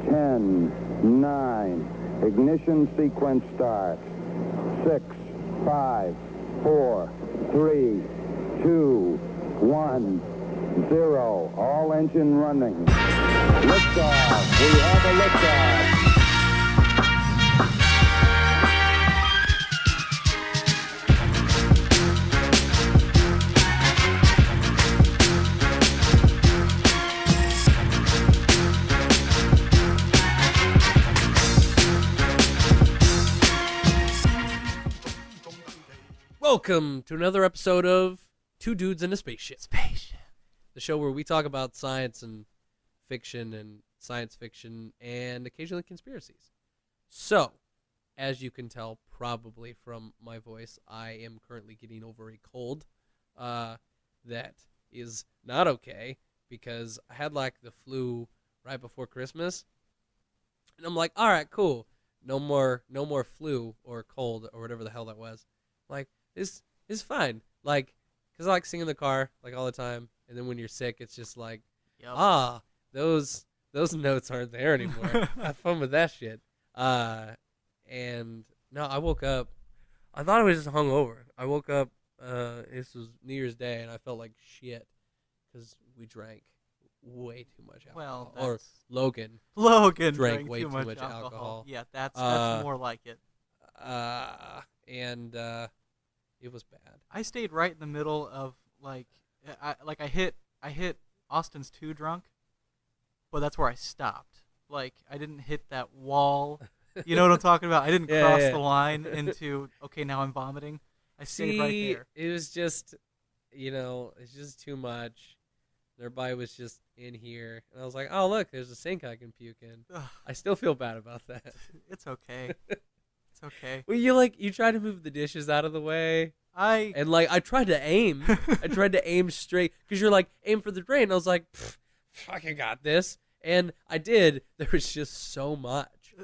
10, 9. Ignition sequence start. 6, 5, 4, 3, 2, 1, 0. All engine running. Liftoff. We have a liftoff. Welcome to another episode of Two Dudes in a Spaceship. The show where we talk about science and fiction and science fiction and occasionally conspiracies. So, as you can tell probably from my voice, I am currently getting over a cold that is not okay because I had like the flu right before Christmas. And I'm like, all right, cool. No more flu or cold or whatever the hell that was. Like, It's fine, like, because I like singing in the car, like, all the time, and then when you're sick, it's just like, yep. Those notes aren't there anymore. Have fun with that shit. And, no, I woke up, I thought I was just hungover. I woke up, this was New Year's Day, and I felt like shit, because we drank way too much alcohol. Or Logan drank way too much alcohol. Yeah, that's more like it. And, it was bad. I stayed right in the middle of I hit Austin's too drunk, but that's where I stopped. Like, I didn't hit that wall. You know what I'm talking about? I didn't cross the line into okay, now I'm vomiting. I stayed right there. It was just, it's just too much. Everybody was just in here, and I was like, oh look, there's a sink I can puke in. I still feel bad about that. It's okay. Okay. Well, you tried to move the dishes out of the way. I tried to aim. I tried to aim straight because you're like, aim for the drain. I was like, fucking got this, and I did. There was just so much.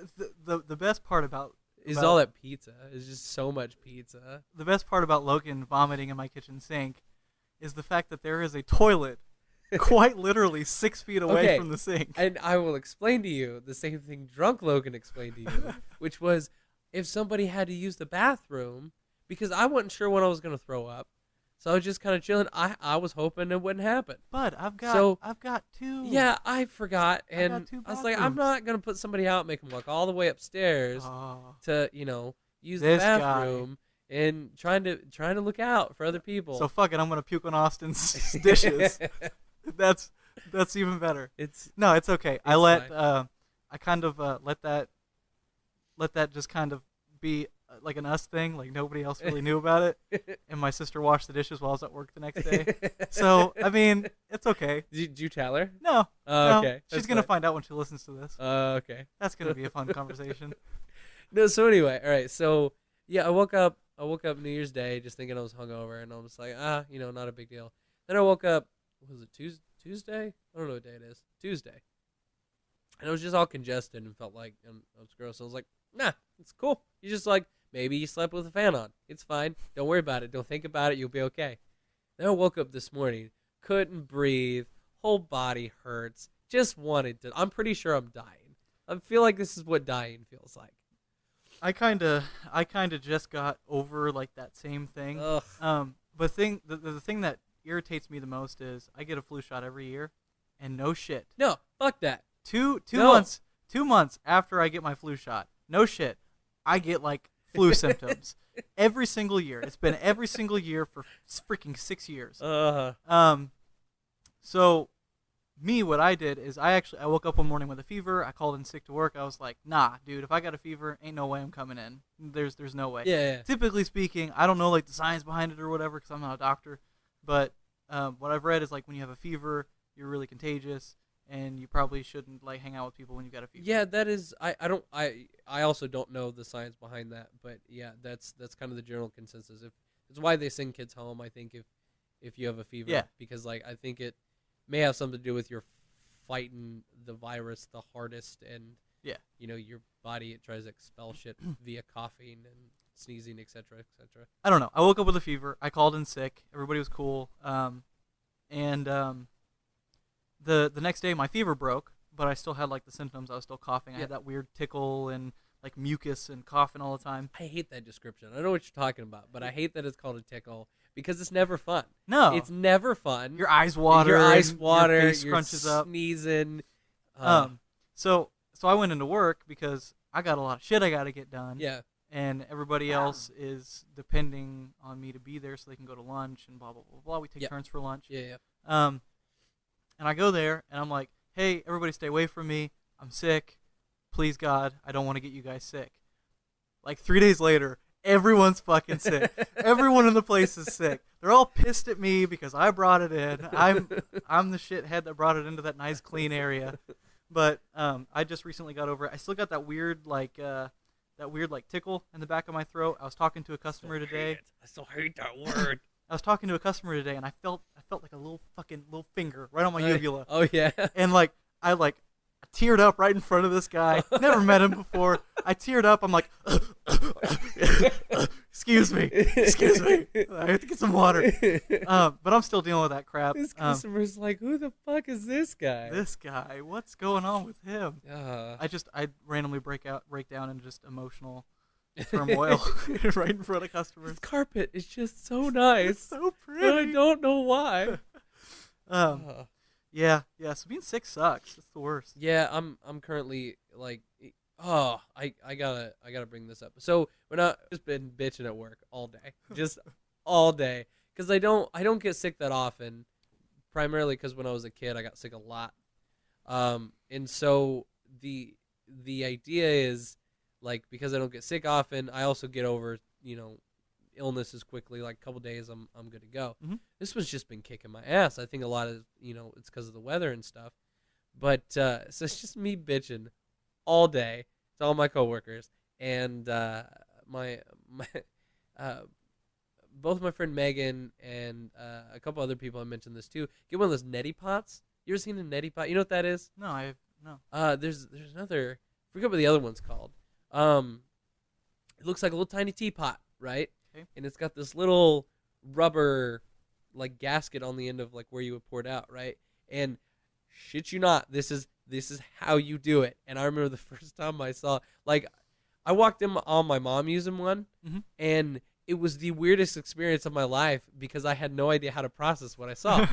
The best part about all that pizza. It's just so much pizza. The best part about Logan vomiting in my kitchen sink is the fact that there is a toilet quite literally 6 feet away from the sink. And I will explain to you the same thing drunk Logan explained to you, which was, if somebody had to use the bathroom, because I wasn't sure when I was going to throw up, so I was just kind of chilling. I was hoping it wouldn't happen. But I've got two. Yeah, I forgot, and I was like, I'm not going to put somebody out, make them walk all the way upstairs to use the bathroom, and trying to look out for other people. So fuck it, I'm going to puke on Austin's dishes. That's even better. It's okay. I kind of let that just kind of be like an us thing, like nobody else really knew about it. And my sister washed the dishes while I was at work the next day. So, I mean, it's okay. Did you tell her? No. Oh, okay. She's going to find out when she listens to this. Okay. That's going to be a fun conversation. No, so anyway, all right. So, yeah, I woke up New Year's Day just thinking I was hungover, and I was like, not a big deal. Then I woke up, was it Tuesday? I don't know what day it is. Tuesday. And I was just all congested and felt like I was gross. I was like, nah, it's cool. You just maybe you slept with a fan on. It's fine. Don't worry about it. Don't think about it. You'll be okay. Then I woke up this morning, couldn't breathe, whole body hurts, just wanted to. I'm pretty sure I'm dying. I feel like this is what dying feels like. I kind of just got over like that same thing. Ugh. But the thing that irritates me the most is I get a flu shot every year, and no shit. No, fuck that. Two months after I get my flu shot, no shit, I get like flu symptoms every single year. It's been every single year for freaking 6 years. So me, what I did is I woke up one morning with a fever. I called in sick to work. I was like, nah, dude, if I got a fever, ain't no way I'm coming in. There's no way. Yeah. Typically speaking, I don't know like the science behind it or whatever because I'm not a doctor, but what I've read is like when you have a fever, you're really contagious. And you probably shouldn't like hang out with people when you got a fever. Yeah, that is. I also don't know the science behind that, but yeah, that's kind of the general consensus. It's why they send kids home. I think if you have a fever, because like I think it may have something to do with your fighting the virus the hardest, and your body, it tries to expel shit via coughing and sneezing, etc., etc. I don't know. I woke up with a fever. I called in sick. Everybody was cool. The next day my fever broke, but I still had like the symptoms. I was still coughing. I Yeah. had that weird tickle and like mucus and coughing all the time. I hate that description. I know what you're talking about, but I hate that it's called a tickle because it's never fun. No, It's never fun. your eyes water. Your eyes and water. Your face you're scrunches up. sneezing. So I went into work because I got a lot of shit I got to get done. Yeah. And everybody else is depending on me to be there so they can go to lunch and blah blah blah blah. We take Yep. turns for lunch. Yeah. And I go there and I'm like, hey, everybody, stay away from me. I'm sick. Please God, I don't want to get you guys sick. Like 3 days later, everyone's fucking sick. Everyone in the place is sick. They're all pissed at me because I brought it in. I'm the shithead that brought it into that nice clean area. But I just recently got over it. I still got that weird tickle in the back of my throat. I was talking to a customer today. I still hate that word. I was talking to a customer today, and I felt like a little finger right on my uvula. Oh yeah. And I teared up right in front of this guy. Never met him before. I teared up. I'm like, excuse me. I have to get some water. But I'm still dealing with that crap. This customer's like, who the fuck is this guy? This guy, what's going on with him? Uh, I randomly break down into just emotional turmoil right in front of customers. this carpet is just so nice. It's so But I pretty. don't know why. Yeah. So being sick sucks. It's the worst. Yeah, I'm currently like, I gotta bring this up. So when I've just been bitching at work all day, just all day, because I don't get sick that often, primarily because when I was a kid I got sick a lot, and so the idea is like because I don't get sick often, I also get over illnesses quickly. Like a couple days, I'm good to go. Mm-hmm. This one's just been kicking my ass. I think a lot of it's because of the weather and stuff. But so it's just me bitching all day to all my coworkers, and both my friend Megan and a couple other people I mentioned this too. Get one of those neti pots. You ever seen a neti pot? You know what that is? No, no. There's another. I forget what the other one's called. It looks like a little tiny teapot, right? Okay. And it's got this little rubber like gasket on the end of like where you would pour it out, right? And shit you not, this is how you do it. And I remember the first time I saw, like, I walked in on my mom using one, mm-hmm. and it was the weirdest experience of my life because I had no idea how to process what I saw.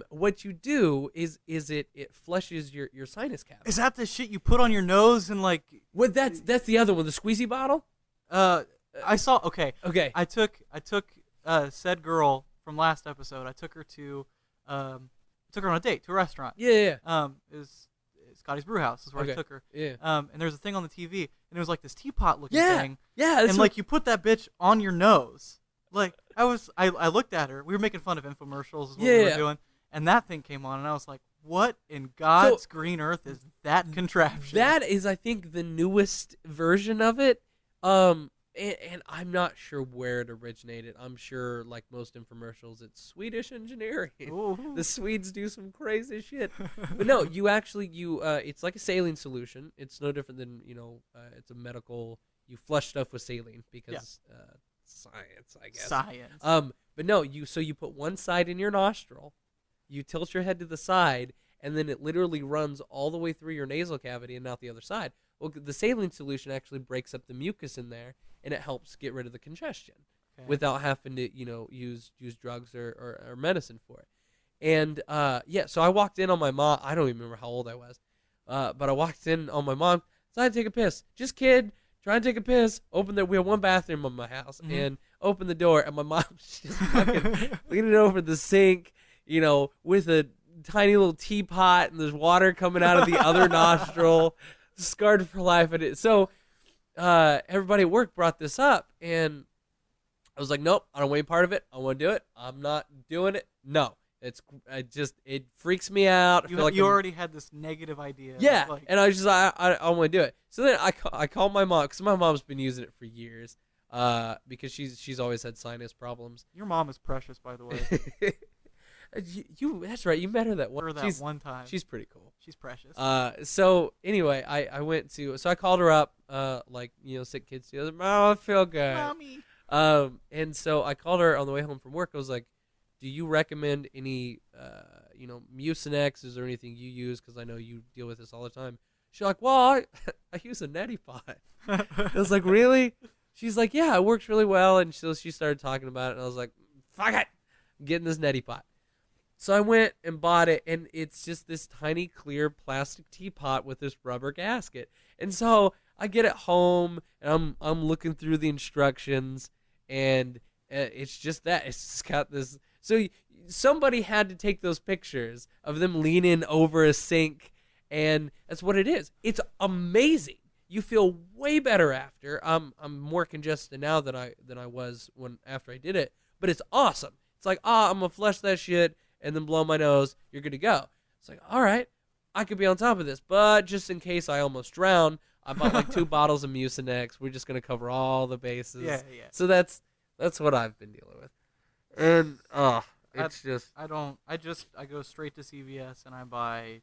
What you do is it flushes your sinus cavity. Is that the shit you put on your nose and like? Well, that's the other one, the squeezy bottle. I saw. Okay. Okay. I took said girl from last episode. I took her on a date to a restaurant. Yeah. It was Scotty's Brew House is where I took her. Yeah. And there was a thing on the TV, and it was like this teapot looking Yeah. thing. Yeah. And like you put that bitch on your nose. Like I looked at her. We were making fun of infomercials. Is what we were doing. And that thing came on, and I was like, "What in God's green earth is that contraption?" That is, I think, the newest version of it. And I'm not sure where it originated. I'm sure, like most infomercials, it's Swedish engineering. Ooh. The Swedes do some crazy shit. But no, it's like a saline solution. It's no different than, it's a medical, you flush stuff with saline because science, I guess. Science. But no, you put one side in your nostril, you tilt your head to the side, and then it literally runs all the way through your nasal cavity and out the other side. Well, the saline solution actually breaks up the mucus in there, and it helps get rid of the congestion without having to, use drugs or medicine for it. And so I walked in on my mom. I don't even remember how old I was, but I walked in on my mom. So I had to take a piss. Just kid, trying to take a piss. We had one bathroom in my house, mm-hmm. and opened the door, and my mom's just fucking leaning over the sink, with a tiny little teapot, and there's water coming out of the other nostril. Scarred for life. So everybody at work brought this up, and I was like, nope, I don't want any part of it. I want to do it. I'm not doing it. No, it freaks me out. You already had this negative idea. Yeah, and I was just I want to do it. So then I called my mom, because my mom's been using it for years, because she's always had sinus problems. Your mom is precious, by the way. That's right. You met her that one time. She's pretty cool. She's precious. So anyway, I called her up, sick kids do. I was like, "Mom, I feel good." Mommy. And so I called her on the way home from work. I was like, do you recommend any, Mucinex? Is there anything you use? Because I know you deal with this all the time. She's like, well, I use a neti pot. I was like, really? She's like, yeah, it works really well. And so she started talking about it, and I was like, fuck it, I'm getting this neti pot. So I went and bought it, and it's just this tiny clear plastic teapot with this rubber gasket. And so I get it home, and I'm looking through the instructions, and it's just that. It's just got this. So somebody had to take those pictures of them leaning over a sink, and that's what it is. It's amazing. You feel way better after. I'm more congested now than I was after I did it, but it's awesome. It's like, I'm gonna flush that shit and then blow my nose. You're good to go. It's like, all right, I could be on top of this, but just in case I almost drown, I bought like 2 bottles of Mucinex. We're just gonna cover all the bases. Yeah. So that's what I've been dealing with, and I go straight to CVS and I buy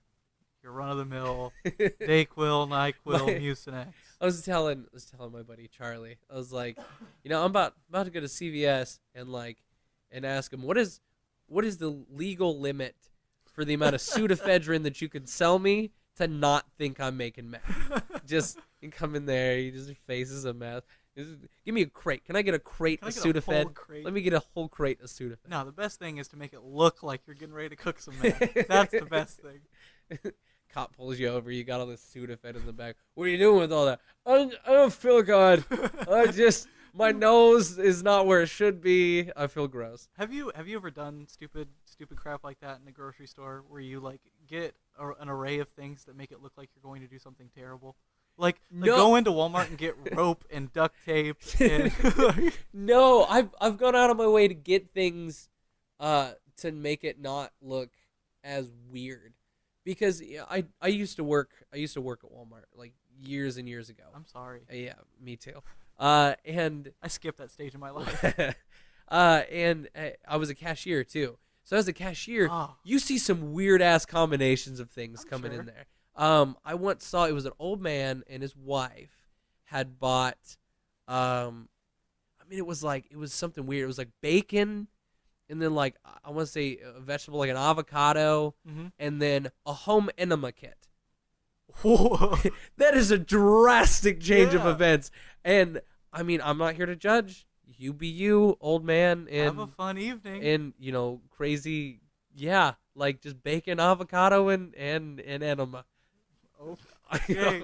your run-of-the-mill Dayquil, NyQuil, Mucinex. I was telling my buddy Charlie, I was like, I'm about to go to CVS and ask him what is the legal limit for the amount of pseudoephedrine that you can sell me to not think I'm making meth. Just you come in there, your face is a mess. Give me a crate. Can I get a crate of Sudafed? Let me get a whole crate of Sudafed. No, the best thing is to make it look like you're getting ready to cook some meth. That's the best thing. Cop pulls you over. You got all this Sudafed in the back. What are you doing with all that? I don't feel good. My nose is not where it should be. I feel gross. Have you ever done stupid crap like that in a grocery store where you get an array of things that make it look like you're going to do something terrible? Like go into Walmart and get rope and duct tape. And No, I've gone out of my way to get things to make it not look as weird. Because I used to work at Walmart like years and years ago. I'm sorry. Yeah, me too. And I skipped that stage of my life. and I was a cashier too. So as a cashier, you see some weird ass combinations of things coming in there. I once saw it was an old man and his wife had bought. It was something weird. It was like bacon. And then, I want to say a vegetable like an avocado, and then a home enema kit. Whoa. That is a drastic change of events. And, I'm not here to judge. You be you, old man. And, have a fun evening. And, crazy, just bacon, avocado, and enema. Okay.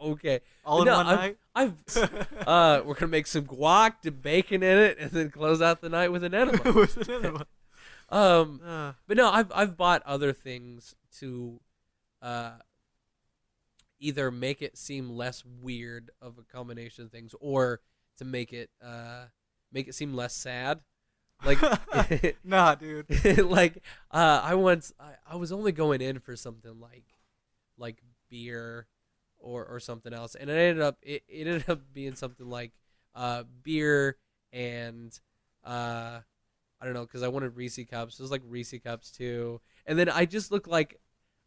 Okay. All in one night? We're going to make some guac, dip bacon in it, and then close out the night with an enema. But no, I've bought other things to either make it seem less weird of a combination of things or to make it seem less sad. Nah, dude. I was only going in for something like beer or something else, and it ended up being something like beer and I don't know, because I wanted Reese cups. It was like Reese cups too, and then I just looked like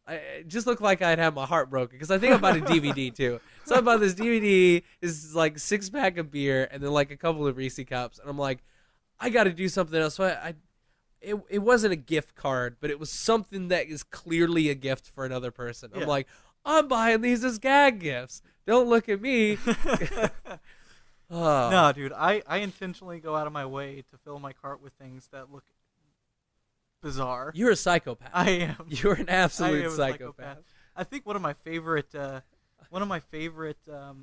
I'd have my heart broken because I think I bought a DVD too. So I bought this DVD, this 6-pack of beer, and then a couple of Reese cups, and I'm like, I got to do something else. So it wasn't a gift card, but it was something that is clearly a gift for another person. I'm like, I'm buying these as gag gifts. Don't look at me. No, dude, I intentionally go out of my way to fill my cart with things that look bizarre. You're a psychopath. I am. You're an absolute psychopath. I think one of my favorite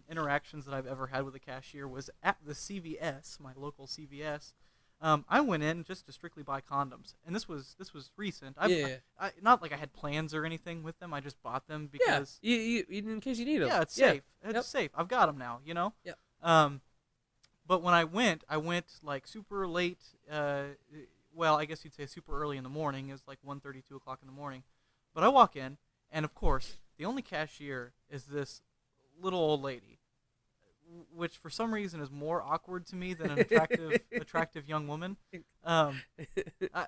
interactions that I've ever had with a cashier was at the CVS, my local CVS. I went in just to strictly buy condoms, and this was recent. I not like I had plans or anything with them. I just bought them because you in case you need them. Yeah, it's safe. It's safe. I've got them now. Yeah. But when I went super late. Well, I guess you'd say super early in the morning. It was like 1:30, 2 o'clock in the morning. But I walk in, and of course, the only cashier is this little old lady, which for some reason is more awkward to me than an attractive young woman. I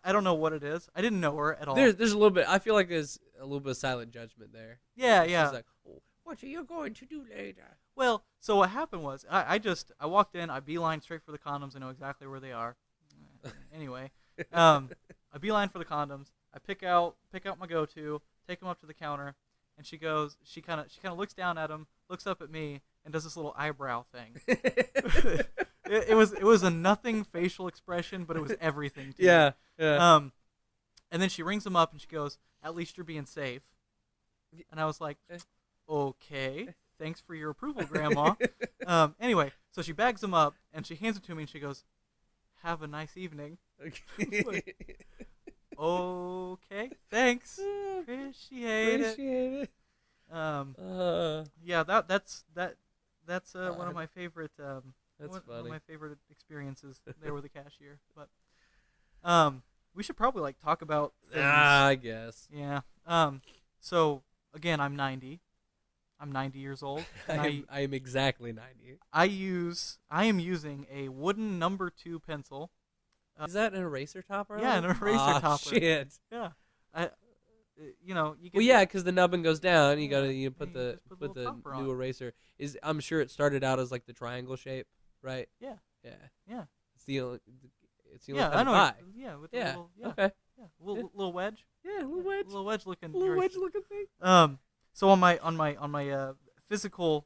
don't know what it is. I didn't know her at all. There's a little bit. I feel like there's a little bit of silent judgment there. Yeah. She's like, what are you going to do later? Well, so what happened was I walked in. I beeline straight for the condoms. I know exactly where they are. Anyway, I beeline for the condoms. I pick out my go-to, take them up to the counter, and she kind of looks down at him, looks up at me, and does this little eyebrow thing. it was a nothing facial expression, but it was everything to me. Yeah. And then she rings him up and she goes, "At least you're being safe." And I was like, "Okay, thanks for your approval, Grandma." Anyway, so she bags him up and she hands it to me and she goes, "Have a nice evening." Like, okay, thanks. Appreciate it. Yeah, that's one of my favorite. One of my favorite experiences there with the cashier. But we should probably like talk about things. I guess. Yeah. So again, I'm 90. I'm 90 years old. I am exactly 90. I am using a wooden number 2 pencil. Is that an eraser topper? Yeah, an eraser topper. Shit. Yeah. You get well, yeah, because the nubbin goes down. You gotta put the new new eraser. I'm sure it started out as like the triangle shape, right? Yeah. Yeah. It's the only Yeah, kind I of know. eye. Yeah, with the Yeah. little, yeah. Okay. Yeah, little wedge. Yeah, little wedge. Little wedge looking. Little wedge looking thing. So on my physical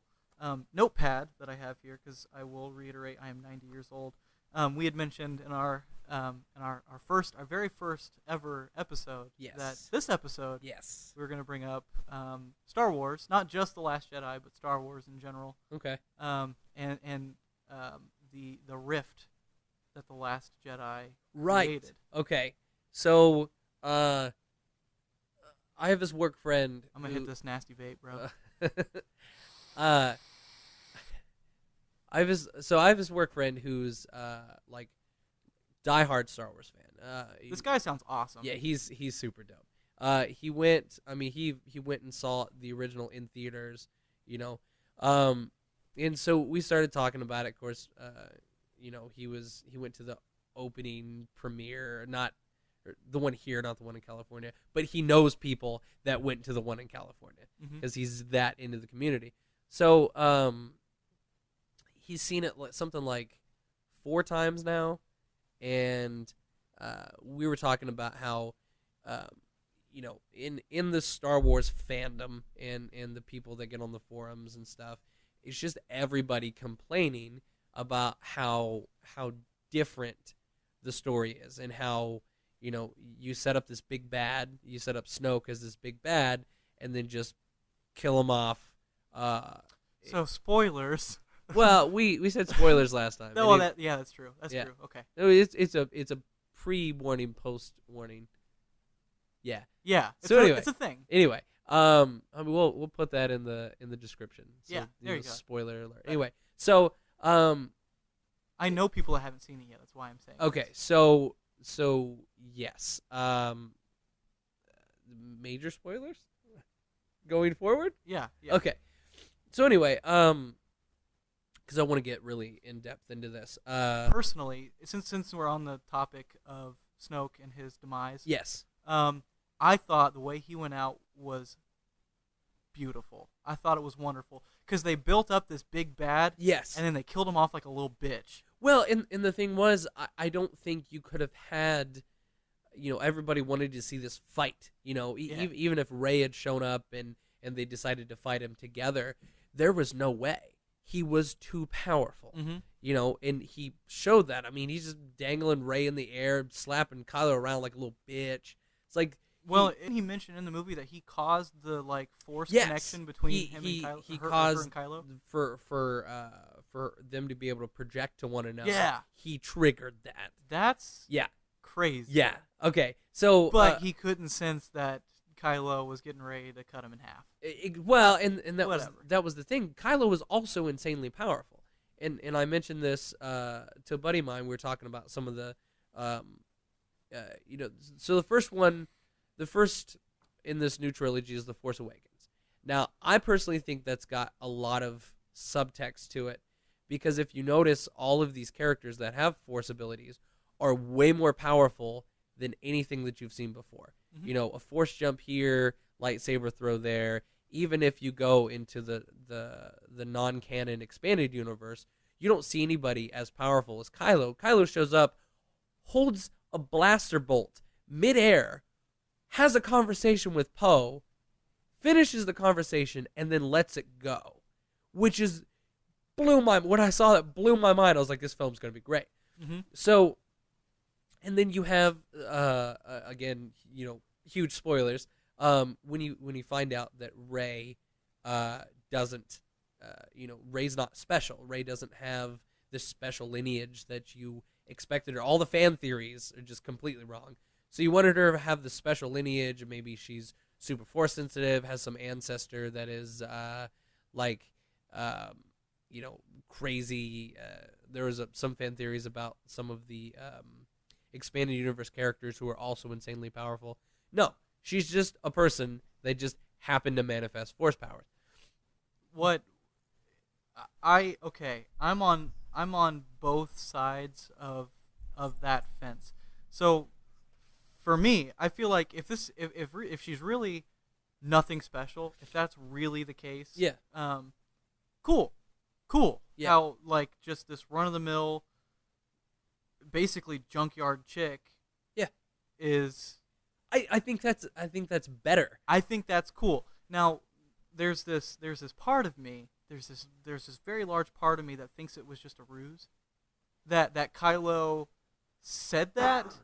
notepad that I have here, because I will reiterate, I am 90 years old. We had mentioned in our very first ever episode that this episode we were going to bring up Star Wars, not just The Last Jedi, but Star Wars in general. Okay. And the rift that The Last Jedi created. Okay. So I have this work friend. I'm gonna hit this nasty vape, bro. I have this work friend who's like diehard Star Wars fan. This guy sounds awesome. Yeah, he's super dope. He went and saw the original in theaters, and so we started talking about it. Of course, he went to the opening premiere, not the one here, not the one in California, but he knows people that went to the one in California because he's that into the community. So he's seen it something like 4 times now, and we were talking about how in the Star Wars fandom and the people that get on the forums and stuff, it's just everybody complaining about how different the story is, and how you set up this big bad, you set up Snoke as this big bad, and then just kill him off. So spoilers. Well, we said spoilers last time. No, that's true. That's true. Okay. No, it's a pre-warning, post-warning. Yeah. Yeah. So anyway, it's a thing. Anyway, we'll put that in the description. So, yeah. There you go. Spoiler alert. Right. Anyway, so I know people that haven't seen it yet. That's why I'm saying. Okay, so yes, major spoilers going forward. Yeah. Okay. So anyway, because I want to get really in depth into this. Personally, since we're on the topic of Snoke and his demise, yes. I thought the way he went out was beautiful. I thought it was wonderful because they built up this big bad, yes, and then they killed him off like a little bitch. Well, and the thing was, I don't think you could have had, everybody wanted to see this fight. Even if Rey had shown up and they decided to fight him together, there was no way. He was too powerful. And he showed that. I mean, he's just dangling Rey in the air, slapping Kylo around like a little bitch. It's like, well, he mentioned in the movie that he caused the force connection between him and Kylo. He caused her and Kylo for them to be able to project to one another. Yeah, he triggered that. That's crazy. Yeah. Okay. So, but he couldn't sense that Kylo was getting ready to cut him in half. And that was the thing. Kylo was also insanely powerful, and I mentioned this to a buddy of mine. We were talking about some of the, so the first in this new trilogy is The Force Awakens. Now, I personally think that's got a lot of subtext to it, because if you notice, all of these characters that have Force abilities are way more powerful than anything that you've seen before. A Force jump here, lightsaber throw there. Even if you go into the non-canon expanded universe, you don't see anybody as powerful as Kylo. Kylo shows up, holds a blaster bolt, midair, has a conversation with Poe, finishes the conversation, and then lets it go, which is when I saw that, blew my mind. I was like, this film's going to be great. Mm-hmm. So, and then you have, again, huge spoilers. When you find out that Rey doesn't, Rey's not special. Rey doesn't have this special lineage that you expected her. All the fan theories are just completely wrong. So you wanted her to have the special lineage, and maybe she's super force sensitive, has some ancestor that is crazy. There was some fan theories about some of the expanded universe characters who are also insanely powerful. No, she's just a person that just happened to manifest force powers. I'm on both sides of that fence. So for me, I feel like if she's really nothing special, if that's really the case, yeah, cool. Yeah. How just this run of the mill, basically junkyard chick. Yeah, is. I think that's better. I think that's cool. Now, there's this part of me. There's this very large part of me that thinks it was just a ruse. That Kylo said that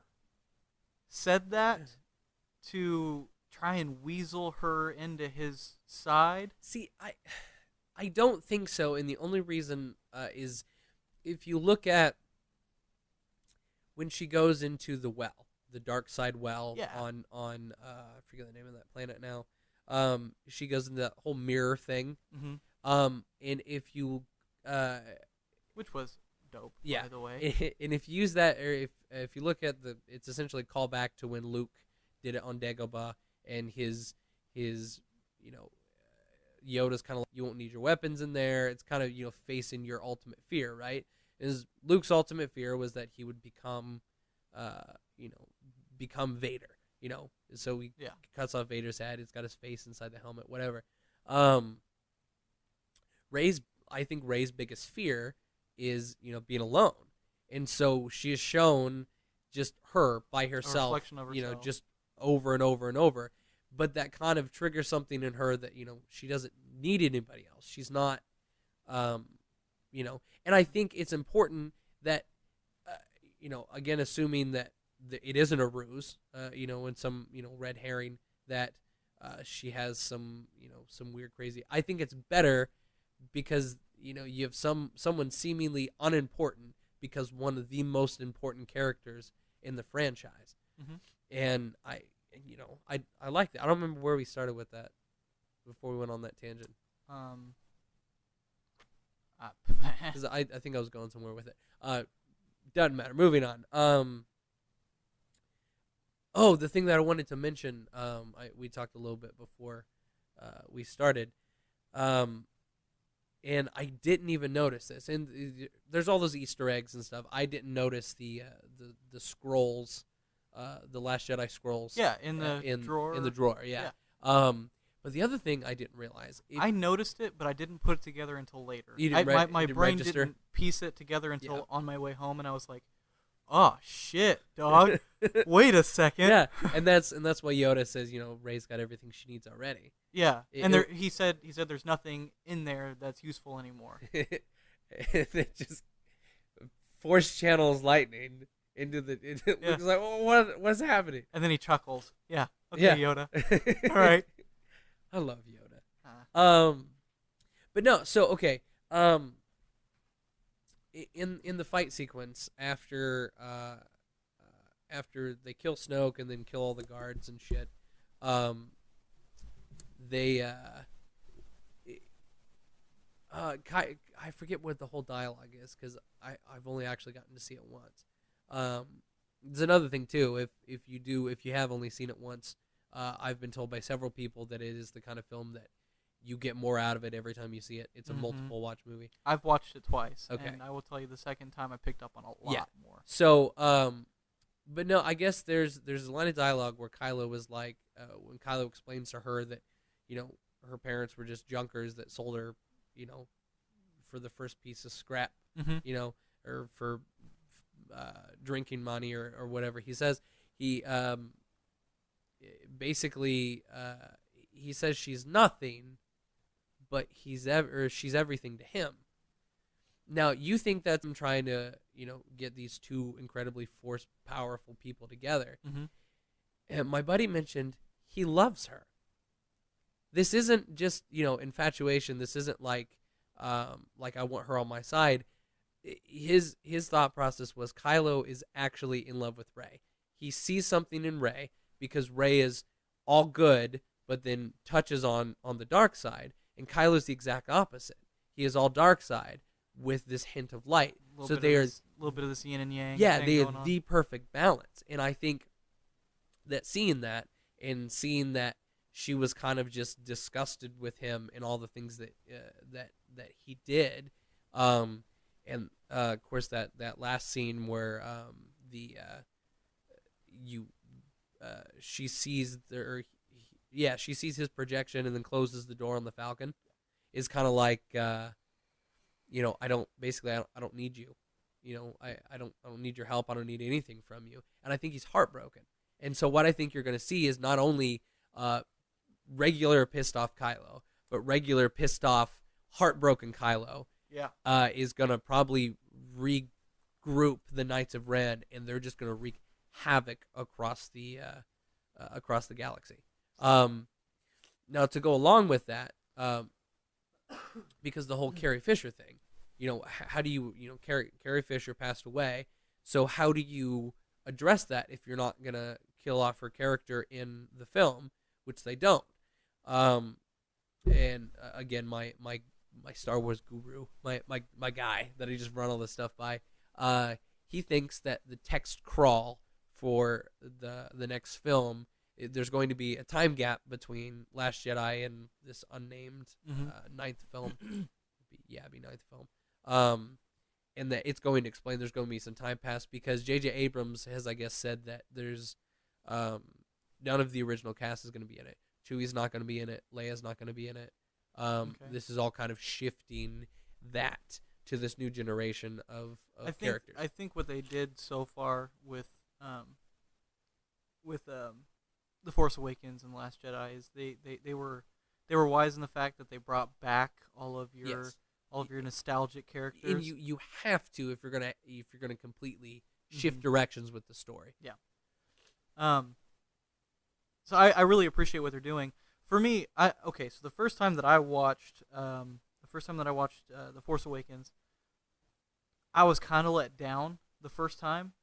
to try and weasel her into his side. See, I don't think so, and the only reason is if you look at when she goes into the well, the dark side well, on I forget the name of that planet now. She goes into that whole mirror thing. Mm-hmm. And if you which was dope, by the way. And if you use that, or if you look at it's essentially a callback to when Luke did it on Dagobah, and his Yoda's kind of like, you won't need your weapons in there. It's kind of, facing your ultimate fear, right? Luke's ultimate fear was that he would become Vader, So he cuts off Vader's head. It's got his face inside the helmet, whatever. I think Rey's biggest fear is, being alone. And so she is shown just her by herself, a reflection of herself. Just over and over and over. But that kind of triggers something in her that, she doesn't need anybody else. She's not, and I think it's important that, again, assuming that it isn't a ruse, and some, red herring that she has some weird crazy. I think it's better because, you have someone seemingly unimportant because one of the most important characters in the franchise. Mm-hmm. And I like that. I don't remember where we started with that before we went on that tangent. Because I think I was going somewhere with it. Doesn't matter. Moving on. The thing that I wanted to mention, we talked a little bit before we started, and I didn't even notice this. And there's all those Easter eggs and stuff. I didn't notice the scrolls, the Last Jedi scrolls. Yeah, in the drawer. In the drawer, yeah. But the other thing I didn't realize, I noticed it, but I didn't put it together until later. You didn't my brain register? didn't piece it together until on my way home, and I was like, "Oh shit, dog! Wait a second." Yeah, and that's why Yoda says, Rey's got everything she needs already. Yeah, he said there's nothing in there that's useful anymore. It just force channels lightning into Luke's like, what's happening? And then he chuckles. Yeah. Okay, Yoda. All right. I love Yoda. But no, so okay. In the fight sequence after they kill Snoke and then kill all the guards and shit, I forget what the whole dialogue is because I've only actually gotten to see it once. There's another thing too. If you have only seen it once, I've been told by several people that it is the kind of film that you get more out of it every time you see it. It's a multiple watch movie. I've watched it twice. Okay. And I will tell you the second time I picked up on a lot more. So, but no, I guess there's a line of dialogue where Kylo was like, when Kylo explains to her that, her parents were just junkers that sold her, for the first piece of scrap, or for drinking money or whatever. He says he basically he says she's nothing, but she's everything to him. Now, you think that's him trying to, get these two incredibly powerful people together. Mm-hmm. And my buddy mentioned he loves her. This isn't just, infatuation. This isn't like I want her on my side. His thought process was Kylo is actually in love with Rey. He sees something in Rey because Rey is all good, but then touches on the dark side. And Kylo's the exact opposite. He is all dark side with this hint of light. So they are a little bit of this yin and yang. Yeah, they are the perfect balance. And I think that seeing that and seeing that she was kind of just disgusted with him and all the things that he did, and of course that last scene where she sees she sees his projection and then closes the door on the Falcon, is kind of like I don't need you. I don't need your help. I don't need anything from you. And I think he's heartbroken. And so what I think you're going to see is not only regular pissed off Kylo, but regular pissed off, heartbroken Kylo. Yeah. Is going to probably regroup the Knights of Ren, and they're just going to wreak havoc across the galaxy. Now, to go along with that, because the whole Carrie Fisher thing, how do you, Carrie Fisher passed away, so how do you address that if you're not going to kill off her character in the film, which they don't. And again, my Star Wars guru, my guy that I just run all this stuff by, he thinks that the text crawl for the next film, there's going to be a time gap between Last Jedi and this unnamed ninth film. It'd be ninth film. And that it's going to explain there's going to be some time pass because J.J. Abrams has, I guess, said that there's none of the original cast is going to be in it. Chewie's not going to be in it. Leia's not going to be in it. This is all kind of shifting that to this new generation of characters. I think what they did so far with The Force Awakens and The Last Jedi is they were wise in the fact that they brought back all of your nostalgic characters. And you have to if you're gonna completely shift directions with the story. Yeah. So I really appreciate what they're doing. For me, so the first time that I watched The Force Awakens, I was kind of let down the first time.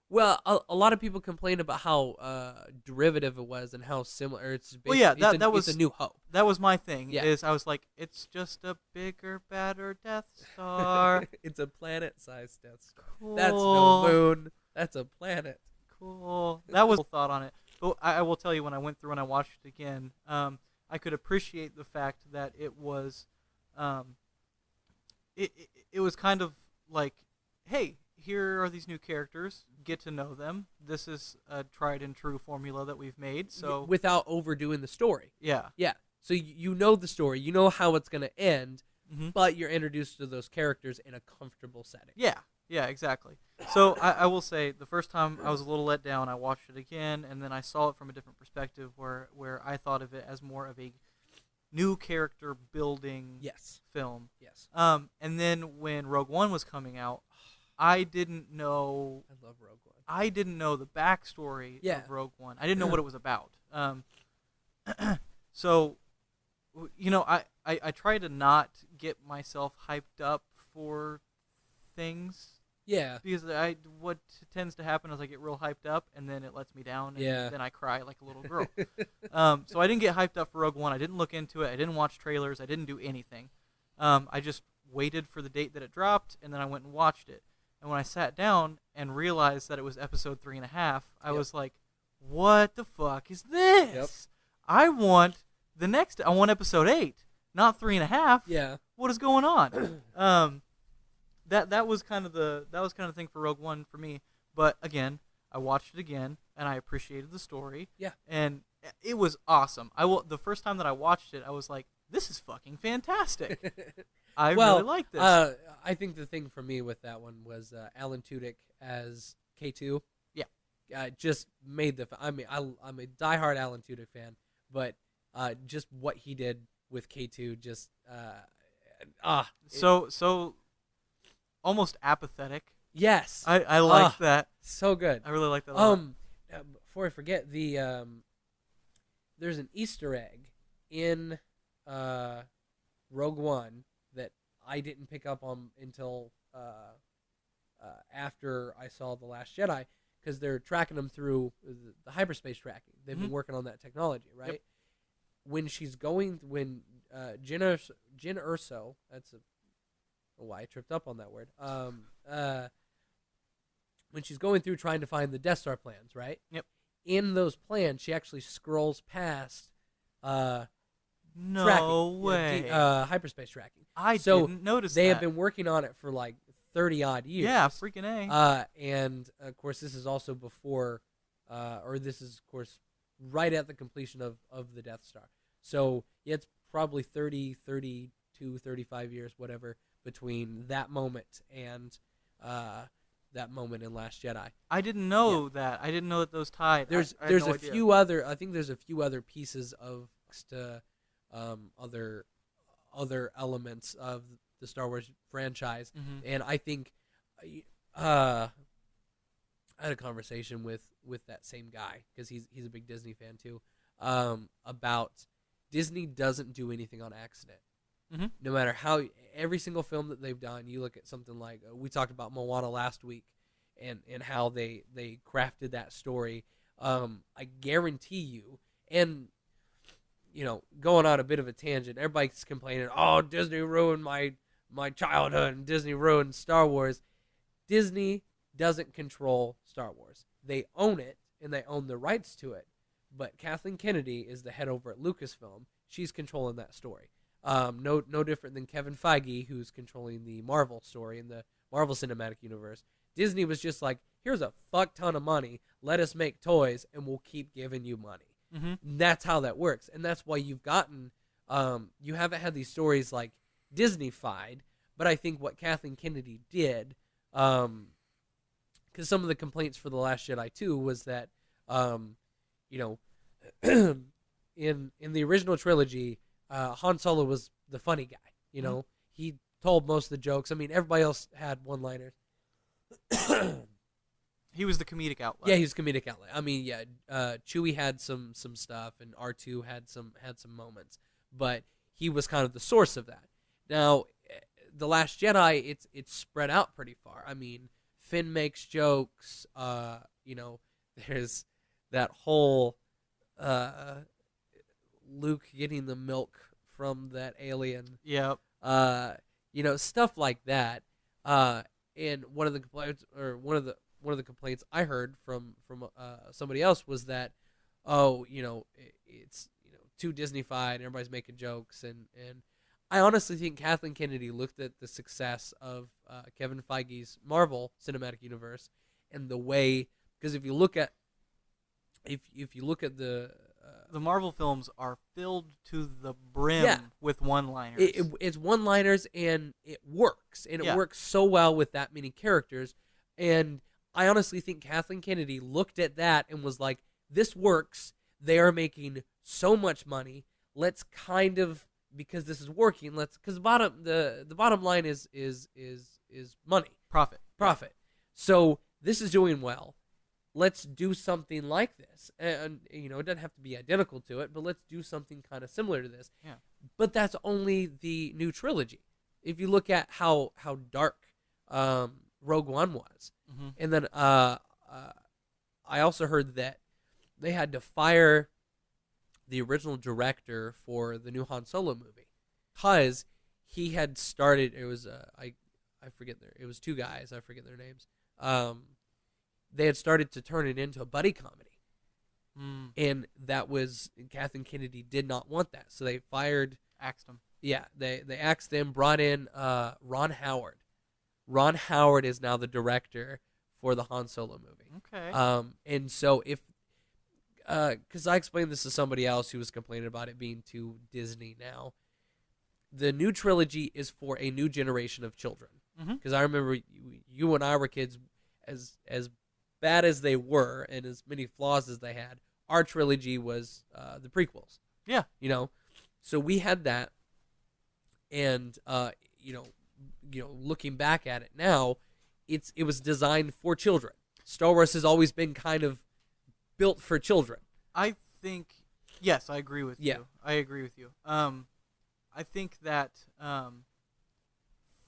Well, a lot of people complain about how derivative it was and how similar it's. That was it's a New Hope. That was my thing. Yeah. Is I was like, it's just a bigger, badder Death Star. It's a planet-sized Death Star. Cool. That's no moon. That's a planet. Cool. That was a thought on it. But I will tell you, when I went through and I watched it again, I could appreciate the fact that it was, it was kind of like, hey, here are these new characters. Get to know them. This is a tried and true formula that we've made. So without overdoing the story. Yeah. Yeah. So you know the story. You know how it's going to end, mm-hmm. but you're introduced to those characters in a comfortable setting. Yeah. Yeah, exactly. So I will say the first time I was a little let down. I watched it again, and then I saw it from a different perspective where I thought of it as more of a new character building film. Yes. And then when Rogue One was coming out, I didn't know. I love Rogue One. I didn't know the backstory of Rogue One. I didn't know what it was about. So, I try to not get myself hyped up for things. Yeah. Because what tends to happen is I get real hyped up, and then it lets me down, and then I cry like a little girl. So I didn't get hyped up for Rogue One. I didn't look into it. I didn't watch trailers. I didn't do anything. I just waited for the date that it dropped, and then I went and watched it. And when I sat down and realized that it was episode 3.5, I was like, what the fuck is this? Yep. I want episode 8, not 3.5. Yeah. What is going on? That was kind of the thing for Rogue One for me. But again, I watched it again and I appreciated the story. Yeah. And it was awesome. The first time that I watched it, I was like, this is fucking fantastic. I really like this. I think the thing for me with that one was Alan Tudyk as K2. Yeah. just made the. I mean, I'm a diehard Alan Tudyk fan, but just what he did with K2, just so almost apathetic. Yes, I like that. So good. I really like that a lot. Before I forget, there's an Easter egg in Rogue One that I didn't pick up on until after I saw The Last Jedi, because they're tracking them through the hyperspace tracking. They've been working on that technology, right? Yep. When Jyn Erso, that's why I tripped up on that word. When she's going through trying to find the Death Star plans, right? Yep. In those plans, she actually scrolls past No tracking, way. Hyperspace tracking. I didn't notice they that. have been working on it for like 30 odd years. Yeah, freaking A. And of course, this is also before, or this is of course right at the completion of the Death Star. So yeah, it's probably 30, 32, 35 years, whatever, between that moment and that moment in Last Jedi. I didn't know that. I didn't know that those tied. There's no a idea. few other. I think there's a few other pieces of other elements of the Star Wars franchise, and I think I had a conversation with that same guy, because he's a big Disney fan too, about Disney doesn't do anything on accident. No matter how, every single film that they've done, you look at something like, we talked about Moana last week, and how they crafted that story. I guarantee you, and going on a bit of a tangent, everybody's complaining, oh, Disney ruined my childhood, and Disney ruined Star Wars. Disney doesn't control Star Wars. They own it, and they own the rights to it. But Kathleen Kennedy is the head over at Lucasfilm. She's controlling that story. No different than Kevin Feige, who's controlling the Marvel story in the Marvel Cinematic Universe. Disney was just like, here's a fuck ton of money. Let us make toys, and we'll keep giving you money. That's how that works. And that's why you've gotten, you haven't had these stories like Disney-fied, but I think what Kathleen Kennedy did, because some of the complaints for The Last Jedi 2 was that, in the original trilogy, Han Solo was the funny guy. He told most of the jokes. I mean, everybody else had one-liners. He was the comedic outlet. Yeah, he was comedic outlet. I mean, yeah, Chewie had some stuff, and R2 had some moments, but he was kind of the source of that. Now, The Last Jedi, it's spread out pretty far. I mean, Finn makes jokes. There's that whole Luke getting the milk from that alien. Yep. Stuff like that. And one of the complaints I heard from somebody else was that, it's too Disney-fied, and everybody's making jokes, and I honestly think Kathleen Kennedy looked at the success of Kevin Feige's Marvel Cinematic Universe, and the way, because if you look at the Marvel films are filled to the brim with one-liners. It's one-liners, and it works. And it works so well with that many characters. And I honestly think Kathleen Kennedy looked at that and was like, this works. They are making so much money. Let's kind of, because this is working, because the bottom line is money. Profit. So this is doing well. Let's do something like this. And, it doesn't have to be identical to it, but let's do something kind of similar to this. Yeah. But that's only the new trilogy. If you look at how dark Rogue One was. And then I also heard that they had to fire the original director for the new Han Solo movie, because he had started, it was, I forget it was two guys, I forget their names. They had started to turn it into a buddy comedy. And that was, Kathleen Kennedy did not want that. So they axed him. Yeah, they axed them, brought in Ron Howard. Ron Howard is now the director for the Han Solo movie. Okay. And so because I explained this to somebody else who was complaining about it being too Disney now, the new trilogy is for a new generation of children. Because I remember you and I were kids, as bad as they were and as many flaws as they had, our trilogy was the prequels. Yeah. So we had that, and looking back at it now, it was designed for children. Star Wars has always been kind of built for children. I think, yes, I agree with Yeah. you. I agree with you. I think that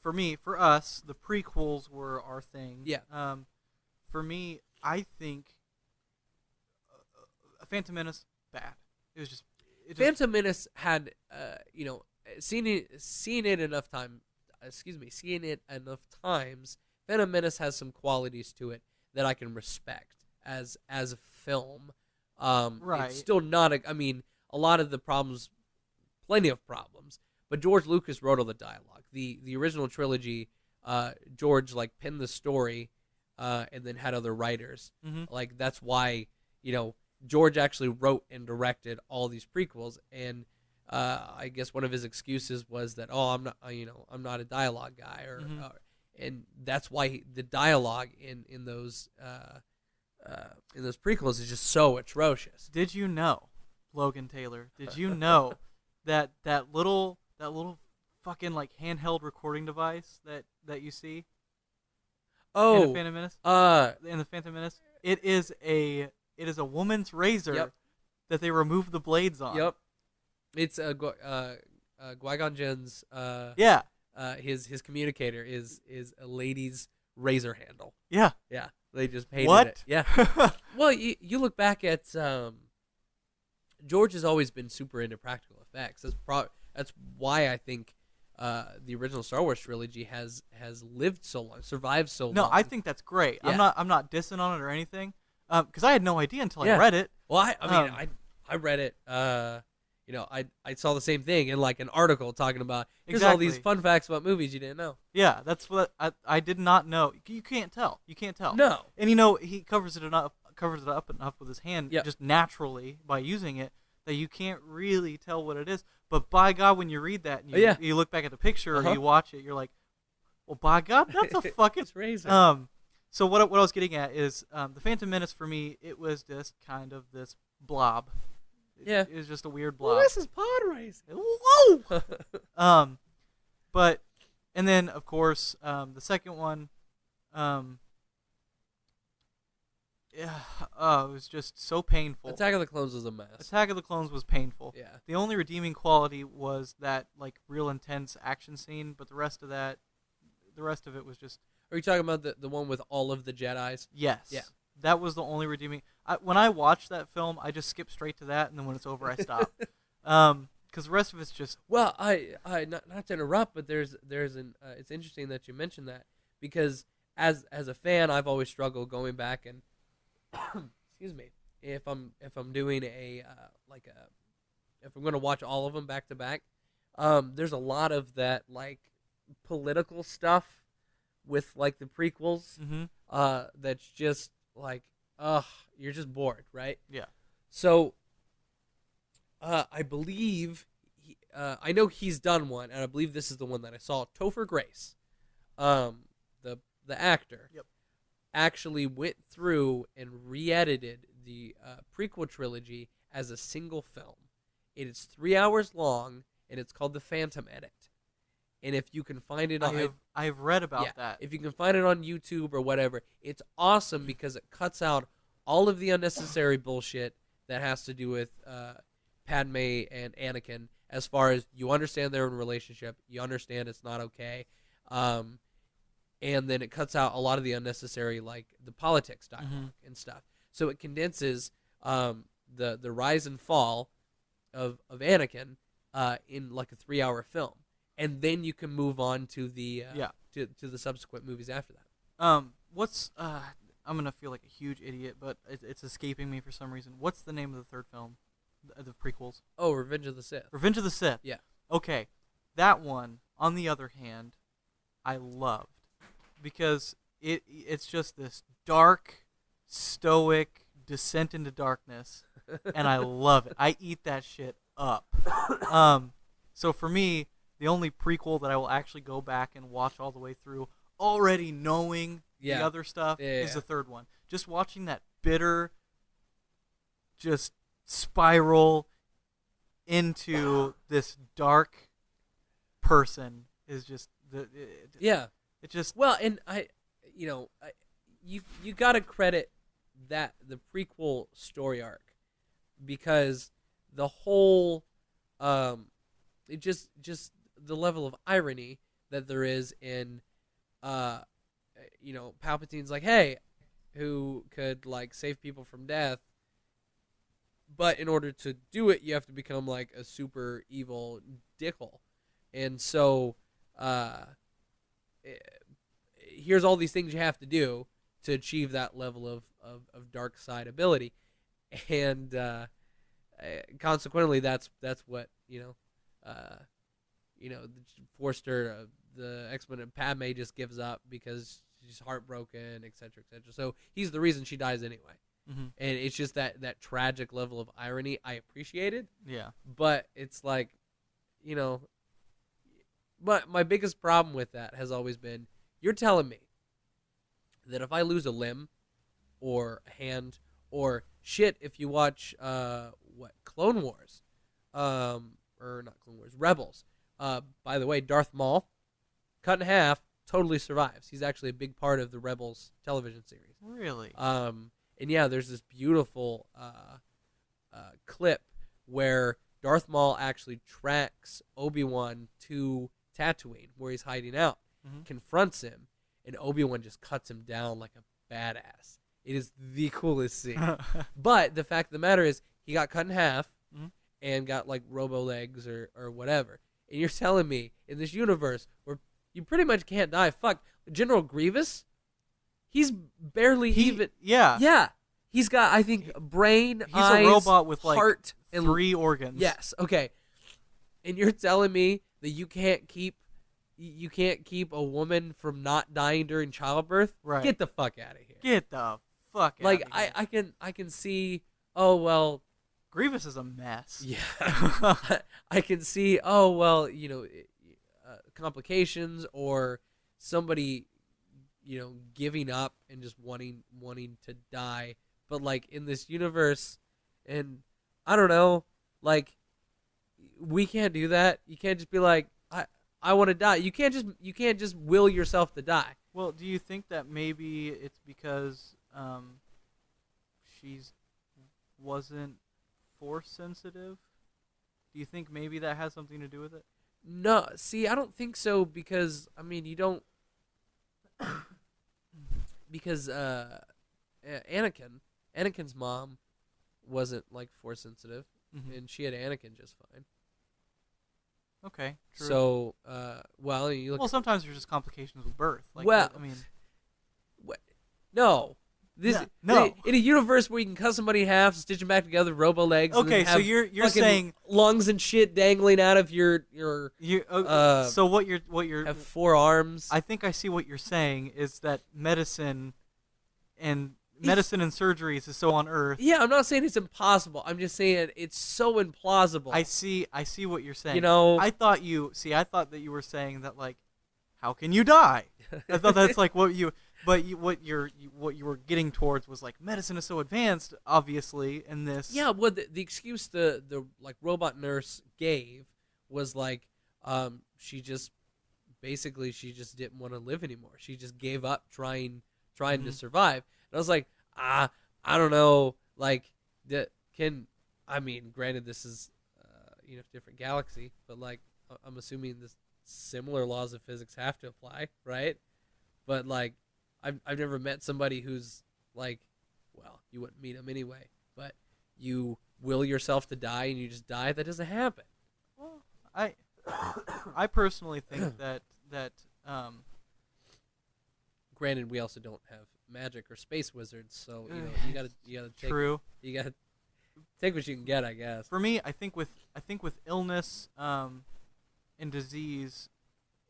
for us, the prequels were our thing. Yeah. For me, I think Phantom Menace, bad. It was just Phantom Menace had, seeing it enough times, Phantom Menace has some qualities to it that I can respect as a film. Right. It's still not a lot of the problems, plenty of problems, but George Lucas wrote all the dialogue. The original trilogy, George penned the story, and then had other writers. Mm-hmm. That's why, George actually wrote and directed all these prequels, and I guess one of his excuses was that I'm not a dialogue guy, and that's why the dialogue in those prequels is just so atrocious. Did you know, Logan Taylor? Did you know that little fucking handheld recording device that you see? Oh, in the Phantom Menace. In the Phantom Menace, it is a woman's razor that they remove the blades on. Yep. It's Qui-Gon Jinn's. His communicator is a lady's razor handle. Yeah. Yeah. They just painted what? it. Yeah. Well, you look back at George has always been super into practical effects. That's why I think the original Star Wars trilogy has lived so long, survived so long. No, I think that's great. Yeah. I'm not dissing on it or anything. Because I had no idea until I read it. Well, I read it. I saw the same thing in an article talking about here's all these fun facts about movies you didn't know. Yeah, that's what I did not know. You can't tell. No. And he covers it up enough with his hand just naturally by using it that you can't really tell what it is. But by God, when you read that and you look back at the picture or you watch it, you're like, well, by God, that's a fucking razor. So what I was getting at is the Phantom Menace for me, it was just kind of this blob. It was just a weird blob. Well, this is pod racing. Whoa! And then of course the second one, it was just so painful. Attack of the Clones was a mess. Attack of the Clones was painful. Yeah. The only redeeming quality was that real intense action scene, but the rest of it was just. Are you talking about the one with all of the Jedis? Yes. Yeah. That was the only redeeming. When I watched that film, I just skip straight to that, and then when it's over, I stop. Because the rest of it's just. Well, I not to interrupt, but there's an. It's interesting that you mentioned that because as a fan, I've always struggled going back and. Excuse me. If I'm doing if I'm going to watch all of them back to back, there's a lot of that political stuff with the prequels. Mm-hmm. That's just you're just bored, right? Yeah. So I believe I know he's done one, and I believe this is the one that I saw. Topher Grace, the actor. Yep. Actually went through and re-edited the prequel trilogy as a single film. It is 3 hours long, and it's called The Phantom Edit. And if you can find it on... I've read about that. If you can find it on YouTube or whatever, it's awesome because it cuts out all of the unnecessary bullshit that has to do with Padme and Anakin, as far as you understand their own relationship, you understand it's not okay, and then it cuts out a lot of the unnecessary, the politics dialogue and stuff. So it condenses the rise and fall of Anakin in a 3-hour film, and then you can move on to the to the subsequent movies after that. I'm gonna feel like a huge idiot, but it's escaping me for some reason. What's the name of the third film, the prequels? Oh, Revenge of the Sith. Revenge of the Sith. Yeah. Okay, that one. On the other hand, I loved. Because it's just this dark, stoic descent into darkness, and I love it. I eat that shit up. So for me, the only prequel that I will actually go back and watch all the way through, already knowing Yeah. the other stuff is Yeah. the third one. Just watching that bitter, just spiral into this dark person is just Yeah. It just Well, and you got to credit that the prequel story arc, because the whole it just the level of irony that there is in Palpatine's like, hey, who could like save people from death, but in order to do it you have to become like a super evil dickhole. And so here's all these things you have to do to achieve that level of dark side ability, and consequently that's what forced her, the X-Men, and Padme just gives up because she's heartbroken, etc., etc. So he's the reason she dies anyway. Mm-hmm. And it's just that tragic level of irony I appreciated. Yeah. But it's like, but my biggest problem with that has always been, you're telling me that if I lose a limb or a hand, or shit, if you watch Clone Wars, or not Clone Wars, Rebels. By the way, Darth Maul, cut in half, totally survives. He's actually a big part of the Rebels television series. Really? And yeah, there's this beautiful clip where Darth Maul actually tracks Obi-Wan to Tatooine, where he's hiding out, confronts him, and Obi-Wan just cuts him down like a badass. It is the coolest scene. But the fact of the matter is, he got cut in half and got like robo legs or whatever. And you're telling me in this universe where you pretty much can't die, fuck, General Grievous, he's barely even. Yeah. Yeah. He's got, I think, brain, He's eyes, a robot with like heart, and 3 organs. Yes. Okay. And you're telling me that you can't keep a woman from not dying during childbirth? Right. Get the fuck out of here. Get the fuck out Like, of here. I can see, oh well, Grievous is a mess. yeah. I can see, oh well, complications, or somebody, giving up and just wanting to die. But like in this universe, and I don't know, like, we can't do that. You can't just be like, I want to die. You can't just will yourself to die. Well, do you think that maybe it's because she's wasn't force sensitive? Do you think maybe that has something to do with it? No, see, I don't think so, because I mean, you don't, because Anakin's mom wasn't like force sensitive, and she had Anakin just fine. Okay, true. So, you look. Well, sometimes there's just complications with birth. Like, well, I mean, no. No. In a universe where you can cut somebody in half, stitch them back together, robo legs. Okay, and then so have you're saying lungs and shit dangling out of your. So what you're have 4 arms. I think I see what you're saying is that medicine and surgeries is so on Earth. Yeah, I'm not saying it's impossible. I'm just saying it's so implausible. I see what you're saying. I thought that you were saying that, like, how can you die? I thought that's like what you were getting towards was like medicine is so advanced, obviously, in this. Yeah, well, the excuse the like robot nurse gave was like, she just didn't want to live anymore. She just gave up trying to survive. And I was like, I don't know, like, granted this is different galaxy, but like I'm assuming this similar laws of physics have to apply, right? But like I've never met somebody who's like, well, you wouldn't meet them anyway, but you will yourself to die and you just die. That doesn't happen. Well, I personally think that granted, we also don't have magic or space wizards, so you gotta take, true. You gotta take what you can get, I guess. For me, I think with illness, and disease,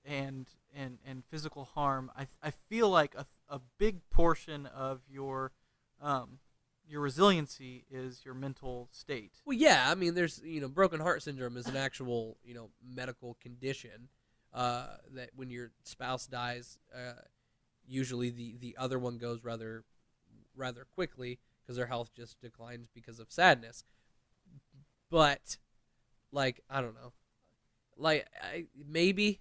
and physical harm, I feel like a big portion of your resiliency is your mental state. Well, yeah, I mean, there's broken heart syndrome is an actual medical condition that when your spouse dies, usually the other one goes rather quickly because their health just declines because of sadness. But like, I don't know, like maybe,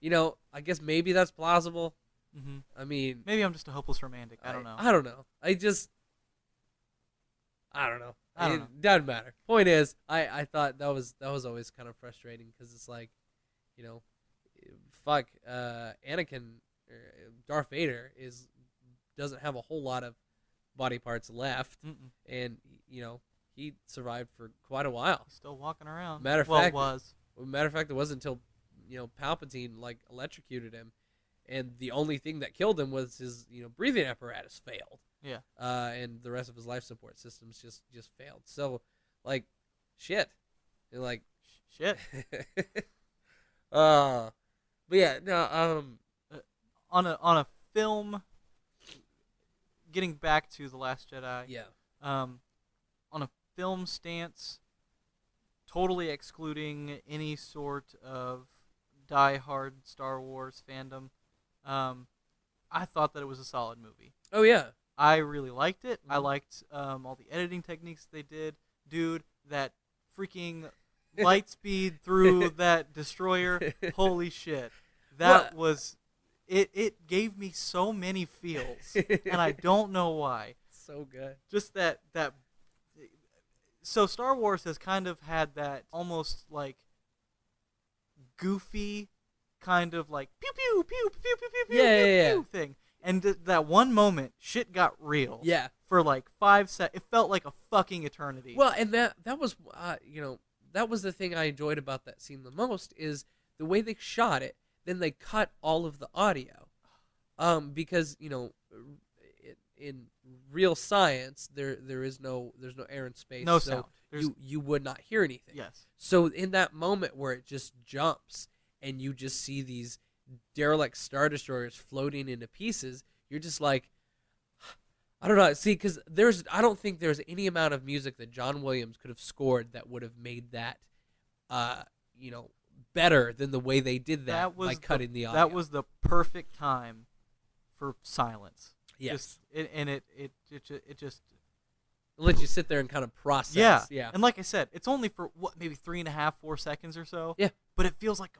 I guess maybe that's plausible. Mm-hmm. I mean, maybe I'm just a hopeless romantic. I don't know. I don't know. I don't know. It doesn't matter. Point is, I thought that was always kind of frustrating because it's like, fuck, Anakin, Darth Vader doesn't have a whole lot of body parts left, and he survived for quite a while. He's still walking around. Matter of fact, it wasn't until Palpatine like electrocuted him, and the only thing that killed him was his breathing apparatus failed. Yeah. And the rest of his life support systems just failed. So, like, shit. You're like, shit. But yeah, no. On a film. Getting back to The Last Jedi. Yeah. On a film stance, totally excluding any sort of die-hard Star Wars fandom, I thought that it was a solid movie. Oh yeah. I really liked it. I liked all the editing techniques they did. Dude, that freaking light speed through that destroyer, holy shit. That was... It gave me so many feels, and I don't know why. So good. Just that... So Star Wars has kind of had that almost, like, goofy kind of, like, pew, pew, pew, pew, pew, pew, pew, pew, pew thing. And that one moment, shit got real. Yeah. For like 5 seconds. It felt like a fucking eternity. Well, and that was, that was the thing I enjoyed about that scene the most is the way they shot it. Then they cut all of the audio, because in real science there's no air and space, no so sound. You would not hear anything. Yes. So in that moment where it just jumps and you just see these derelict Star Destroyers floating into pieces, you're just like, I don't know. See, because I don't think there's any amount of music that John Williams could have scored that would have made that, better than the way they did that by cutting the audio. That was the perfect time for silence. Yes. It just let you sit there and kind of process. Yeah. And like I said, it's only for maybe 3.5, 4 seconds or so. Yeah. But it feels like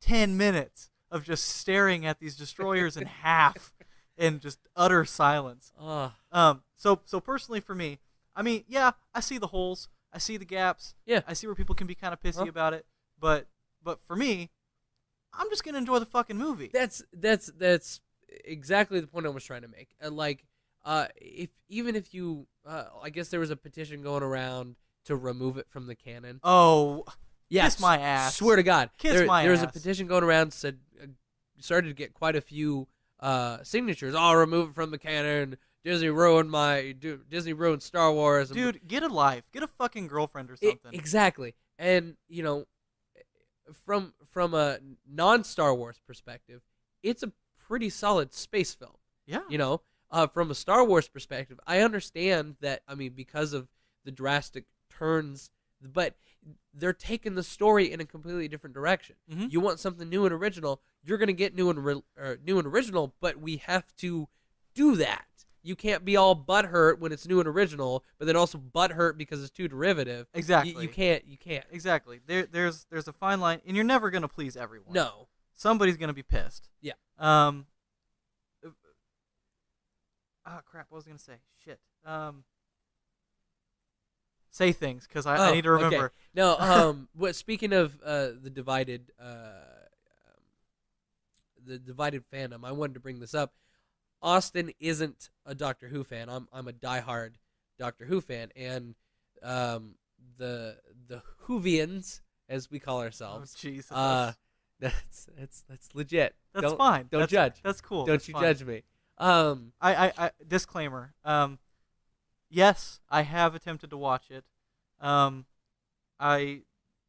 10 minutes of just staring at these destroyers in half and just utter silence. So personally for me, I mean, yeah, I see the holes, I see the gaps. Yeah. I see where people can be kind of pissy about it, but for me, I'm just gonna enjoy the fucking movie. That's exactly the point I was trying to make. If you, I guess there was a petition going around to remove it from the canon. Oh, yes, kiss my ass. Swear to God, there was a petition going around started to get quite a few signatures. Oh, remove it from the canon. Disney ruined Star Wars. Dude, get a life. Get a fucking girlfriend or something. Exactly. And from a non-Star Wars perspective, it's a pretty solid space film. Yeah. From a Star Wars perspective, I understand that, I mean, because of the drastic turns, but they're taking the story in a completely different direction. Mm-hmm. You want something new and original, you're going to get new and original, but we have to do that. You can't be all butthurt when it's new and original, but then also butthurt because it's too derivative. Exactly. You can't. Exactly. There's a fine line, and you're never going to please everyone. No. Somebody's going to be pissed. Yeah. Oh, crap. What was I going to say? Shit. Say things, because I need to remember. Okay. No, speaking of the divided fandom, I wanted to bring this up. Austin isn't a Doctor Who fan. I'm a diehard Doctor Who fan, and the Whovians, as we call ourselves. Oh, Jesus. That's legit. That's fine. Don't judge. That's cool. Don't you judge me. I disclaimer. Yes, I have attempted to watch it.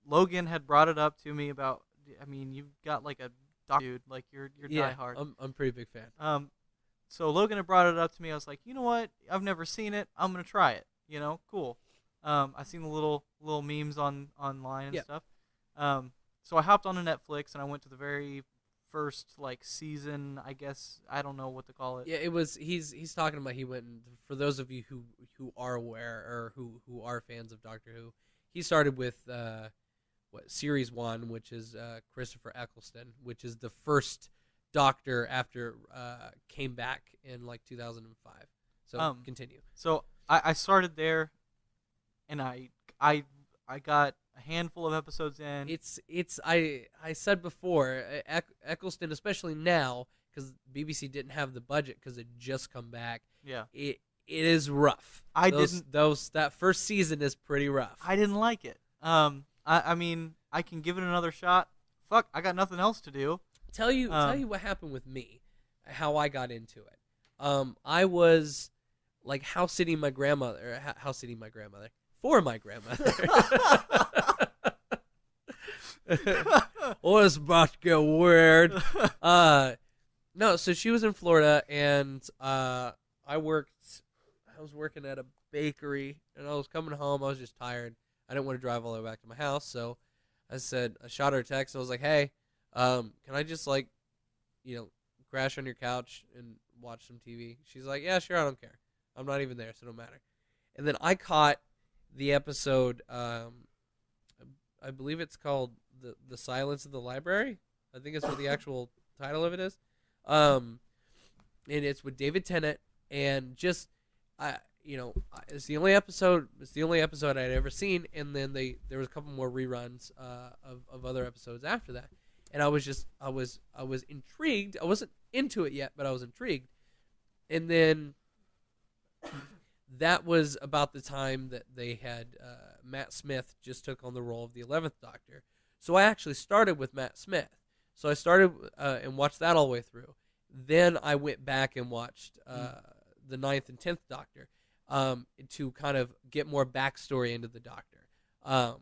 Logan had brought it up to me about. I mean, you've got like a dude, like you're diehard. I'm a pretty big fan. So Logan had brought it up to me. I was like, you know what? I've never seen it. I'm gonna try it. Cool. I've seen the little memes online and stuff. So I hopped onto Netflix and I went to the very first like season, I guess. I don't know what to call it. Yeah, it was. He's talking about he went. For those of you who are aware or who are fans of Doctor Who, he started with series 1, which is Christopher Eccleston, which is the first Doctor after came back in like 2005. So continue. So I started there, and I got a handful of episodes in. I said before, Eccleston, especially now, because BBC didn't have the budget because it just come back. Yeah, it is rough. That first season is pretty rough. I didn't like it. I mean, I can give it another shot. Fuck, I got nothing else to do. Tell you what happened with me, how I got into it. I was like house sitting my grandmother for my grandmother. Oh, it's about to get weird. No, so she was in Florida, and I was working at a bakery, and I was coming home. I was just tired. I didn't want to drive all the way back to my house, so I shot her a text. I was like, hey, can I just crash on your couch and watch some TV? She's like, yeah, sure, I don't care. I'm not even there, so it don't matter. And then I caught the episode, I believe it's called the Silence of the Library. I think it's what the actual title of it is. And it's with David Tennant, and just it's the only episode I'd ever seen, and then there was a couple more reruns of other episodes after that. And I was intrigued. I wasn't into it yet, but I was intrigued. And then that was about the time that they had Matt Smith just took on the role of the 11th Doctor. So I actually started with Matt Smith. So I started and watched that all the way through. Then I went back and watched the 9th and 10th Doctor to kind of get more backstory into the Doctor. Now,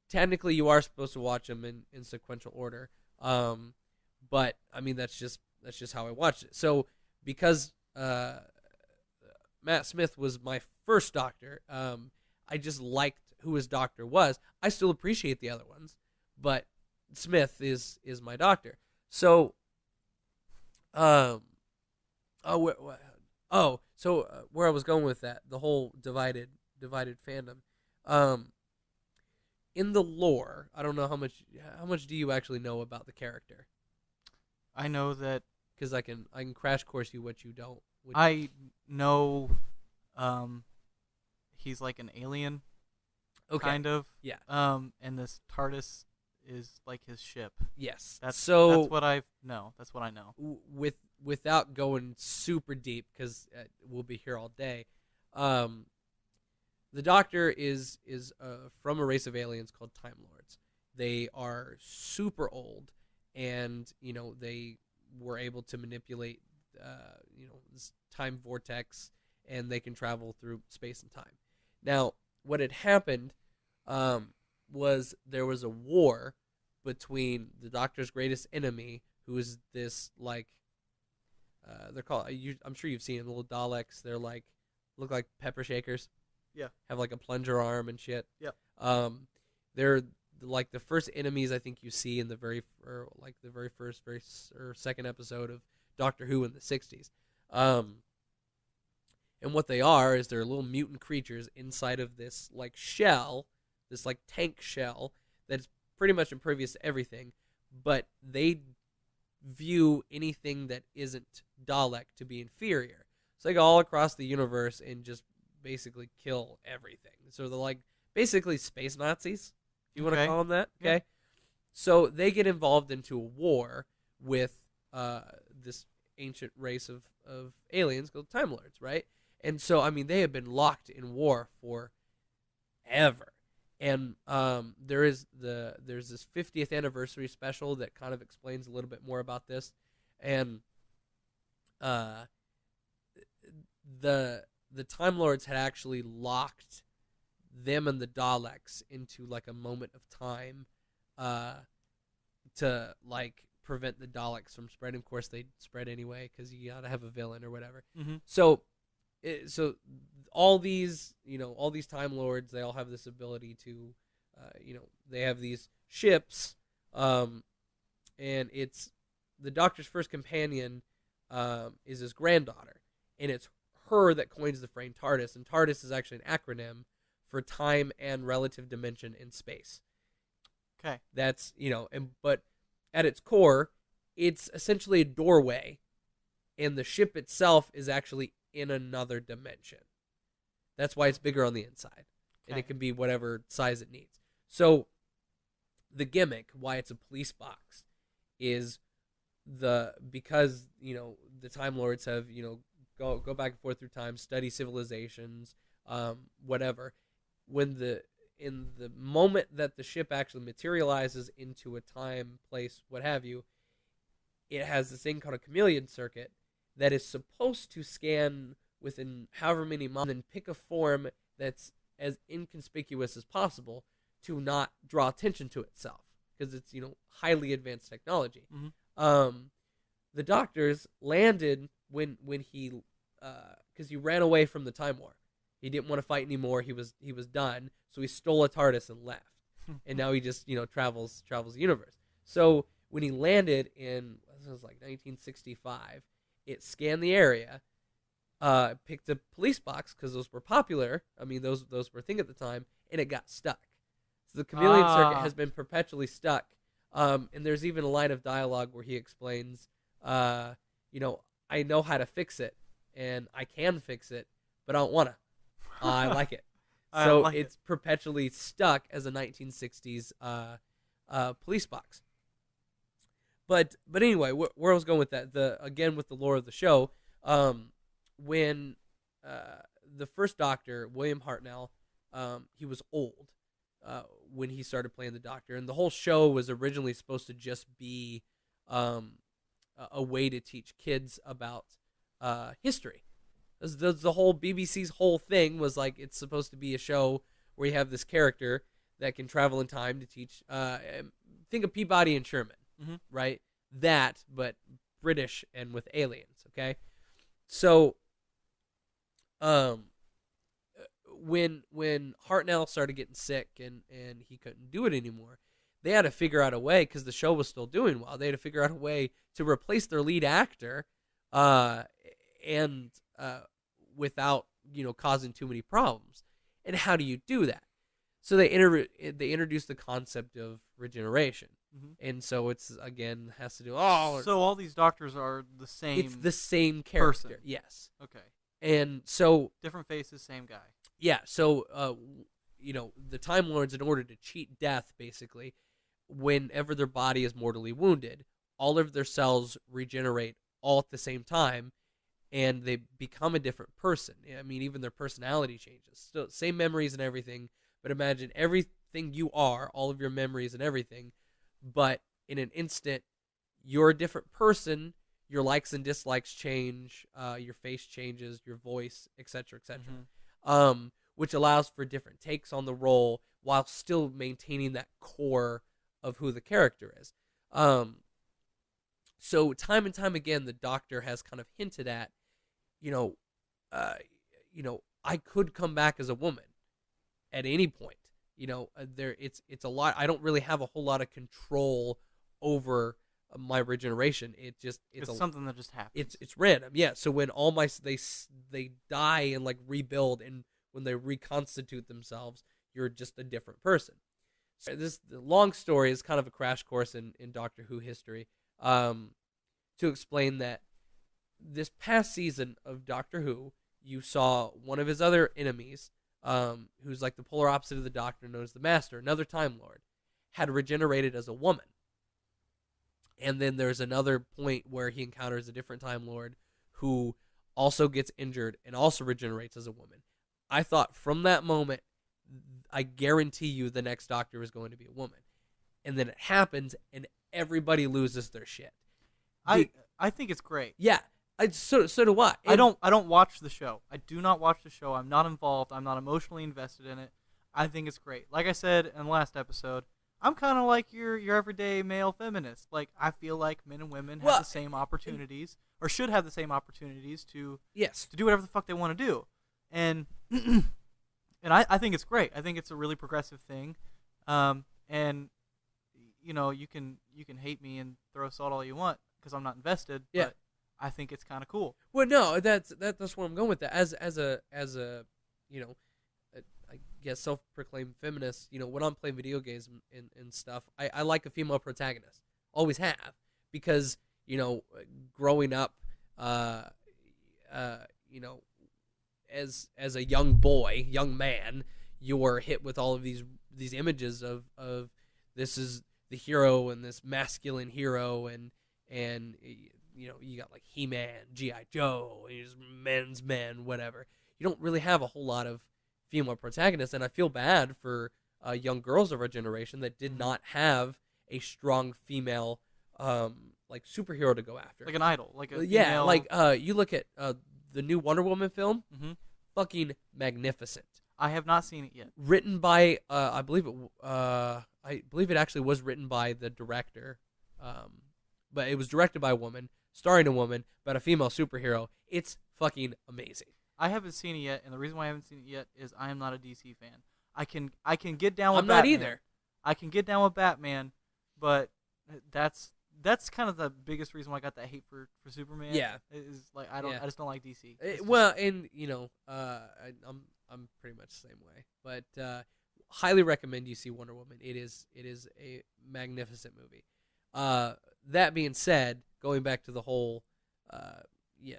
technically, you are supposed to watch them in sequential order, but I mean that's just how I watched it. So because Matt Smith was my first Doctor, I just liked who his Doctor was. I still appreciate the other ones, but Smith is my Doctor. So, where I was going with that, the whole divided fandom. In the lore, I don't know how much do you actually know about the character? I know that because I can crash course you what you don't. I know, he's like an alien, kind of. Yeah. And this TARDIS is like his ship. Yes. That's what I know. That's what I know. Without going super deep, because we'll be here all day. The Doctor is from a race of aliens called Time Lords. They are super old, and they were able to manipulate this time vortex, and they can travel through space and time. Now, what had happened was there was a war between the Doctor's greatest enemy, who is this they're called. I'm sure you've seen them, little Daleks. They're look like pepper shakers. Yeah. Have like a plunger arm and shit. Yep. They're like the first enemies I think you see in the very first or second episode of Doctor Who in the 60s. And what they are is they're little mutant creatures inside of this shell, this tank shell that's pretty much impervious to everything, but they view anything that isn't Dalek to be inferior. So they go all across the universe and just basically kill everything. So they're basically space Nazis, if you want to call them that. Okay. Yeah. So they get involved into a war with this ancient race of aliens called Time Lords, right? And so, I mean, they have been locked in war forever. And there's this 50th anniversary special that kind of explains a little bit more about this. And the Time Lords had actually locked them and the Daleks into a moment of time to prevent the Daleks from spreading. Of course, they spread anyway because you gotta have a villain or whatever. Mm-hmm. So all these Time Lords, they all have this ability to, they have these ships, and it's the Doctor's first companion is his granddaughter, and it's her that coins the frame TARDIS, and TARDIS is actually an acronym for time and relative dimension in space. Okay. That's, but at its core, it's essentially a doorway, and the ship itself is actually in another dimension. That's why it's bigger on the inside, and it can be whatever size it needs. So the gimmick, why it's a police box, is because the Time Lords have go back and forth through time, study civilizations, whatever. In the moment that the ship actually materializes into a time, place, what have you, it has this thing called a chameleon circuit that is supposed to scan within however many months and pick a form that's as inconspicuous as possible to not draw attention to itself, because it's highly advanced technology. Mm-hmm. The Doctors landed when he because he ran away from the Time War. He didn't want to fight anymore. He was done. So he stole a TARDIS and left. And now he just travels the universe. So when he landed in, it was like 1965, it scanned the area, picked a police box because those were popular. I mean, those were a thing at the time, and it got stuck. So the chameleon circuit has been perpetually stuck. And there's even a line of dialogue where he explains, I know how to fix it, and I can fix it, but I don't want to. I like it. So it's perpetually stuck as a 1960s police box. But anyway, where I was going with that, again with the lore of the show, when the first Doctor, William Hartnell, he was old when he started playing the Doctor, and the whole show was originally supposed to just be a way to teach kids about history. The whole BBC's whole thing was like, it's supposed to be a show where you have this character that can travel in time to teach. Think of Peabody and Sherman, right? That, but British and with aliens. Okay, so when Hartnell started getting sick and he couldn't do it anymore, they had to figure out a way, because the show was still doing well. They had to figure out a way to replace their lead actor, and without causing too many problems. And how do you do that? So they introduced the concept of regeneration, and so it's again has to do. So all these Doctors are the same. It's the same character. Person. Yes. Okay. And so different faces, same guy. Yeah. So the Time Lords, in order to cheat death, basically, whenever their body is mortally wounded, all of their cells regenerate all at the same time, and they become a different person. I mean, even their personality changes. Still, same memories and everything, but imagine everything you are, all of your memories and everything, but in an instant, you're a different person. Your likes and dislikes change. Your face changes. Your voice, etc., etc. Which allows for different takes on the role while still maintaining that core of who the character is. So time and time again, the Doctor has kind of hinted at, I could come back as a woman at any point. It's a lot. I don't really have a whole lot of control over my regeneration. It's something that just happens. It's random. Yeah. So when all they die and like rebuild, and when they reconstitute themselves, you're just a different person. So this long story is kind of a crash course in Doctor Who history, to explain that this past season of Doctor Who, you saw one of his other enemies, who's like the polar opposite of the Doctor, known as the Master, another Time Lord, had regenerated as a woman. And then there's another point where he encounters a different Time Lord who also gets injured and also regenerates as a woman. I thought from that moment, I guarantee you the next Doctor is going to be a woman. And then it happens, and everybody loses their shit. I think it's great. Yeah. So do I. I don't watch the show. I do not watch the show. I'm not involved. I'm not emotionally invested in it. I think it's great. Like I said in the last episode, I'm kind of like your everyday male feminist. Like, I feel like men and women have the same opportunities, or should have the same opportunities to do whatever the fuck they want to do. And and I think it's great. I think it's a really progressive thing. And you can hate me and throw salt all you want. because I'm not invested. Yeah. But I think it's kind of cool. Well, no, that's where I'm going with that. As a you know, I guess self-proclaimed feminist, you know, when I'm playing video games and stuff, I like a female protagonist. Always have, because, you know, growing up, you know, as a young man, you're hit with all of these images of this is the hero and this masculine hero, and you know, you got like He-Man, G.I. Joe, he's men's men, whatever. You don't really have a whole lot of female protagonists, and I feel bad for young girls of our generation that did not have a strong female like superhero to go after, like an idol, like a yeah, female... like you look at the new Wonder Woman film, fucking magnificent. I have not seen it yet. Written by I believe it actually was written by the director, but it was directed by a woman, starring a woman, about a female superhero. It's fucking amazing. I haven't seen it yet, and the reason why I haven't seen it yet is I am not a DC fan. I can get down with I'm Batman. not either. I can get down with Batman, but that's kind of the biggest reason why I got that hate for Superman. Yeah, is like I just don't like DC. Well, and you know, I'm pretty much the same way, but highly recommend you see Wonder Woman. It is a magnificent movie. That being said, going back to the whole,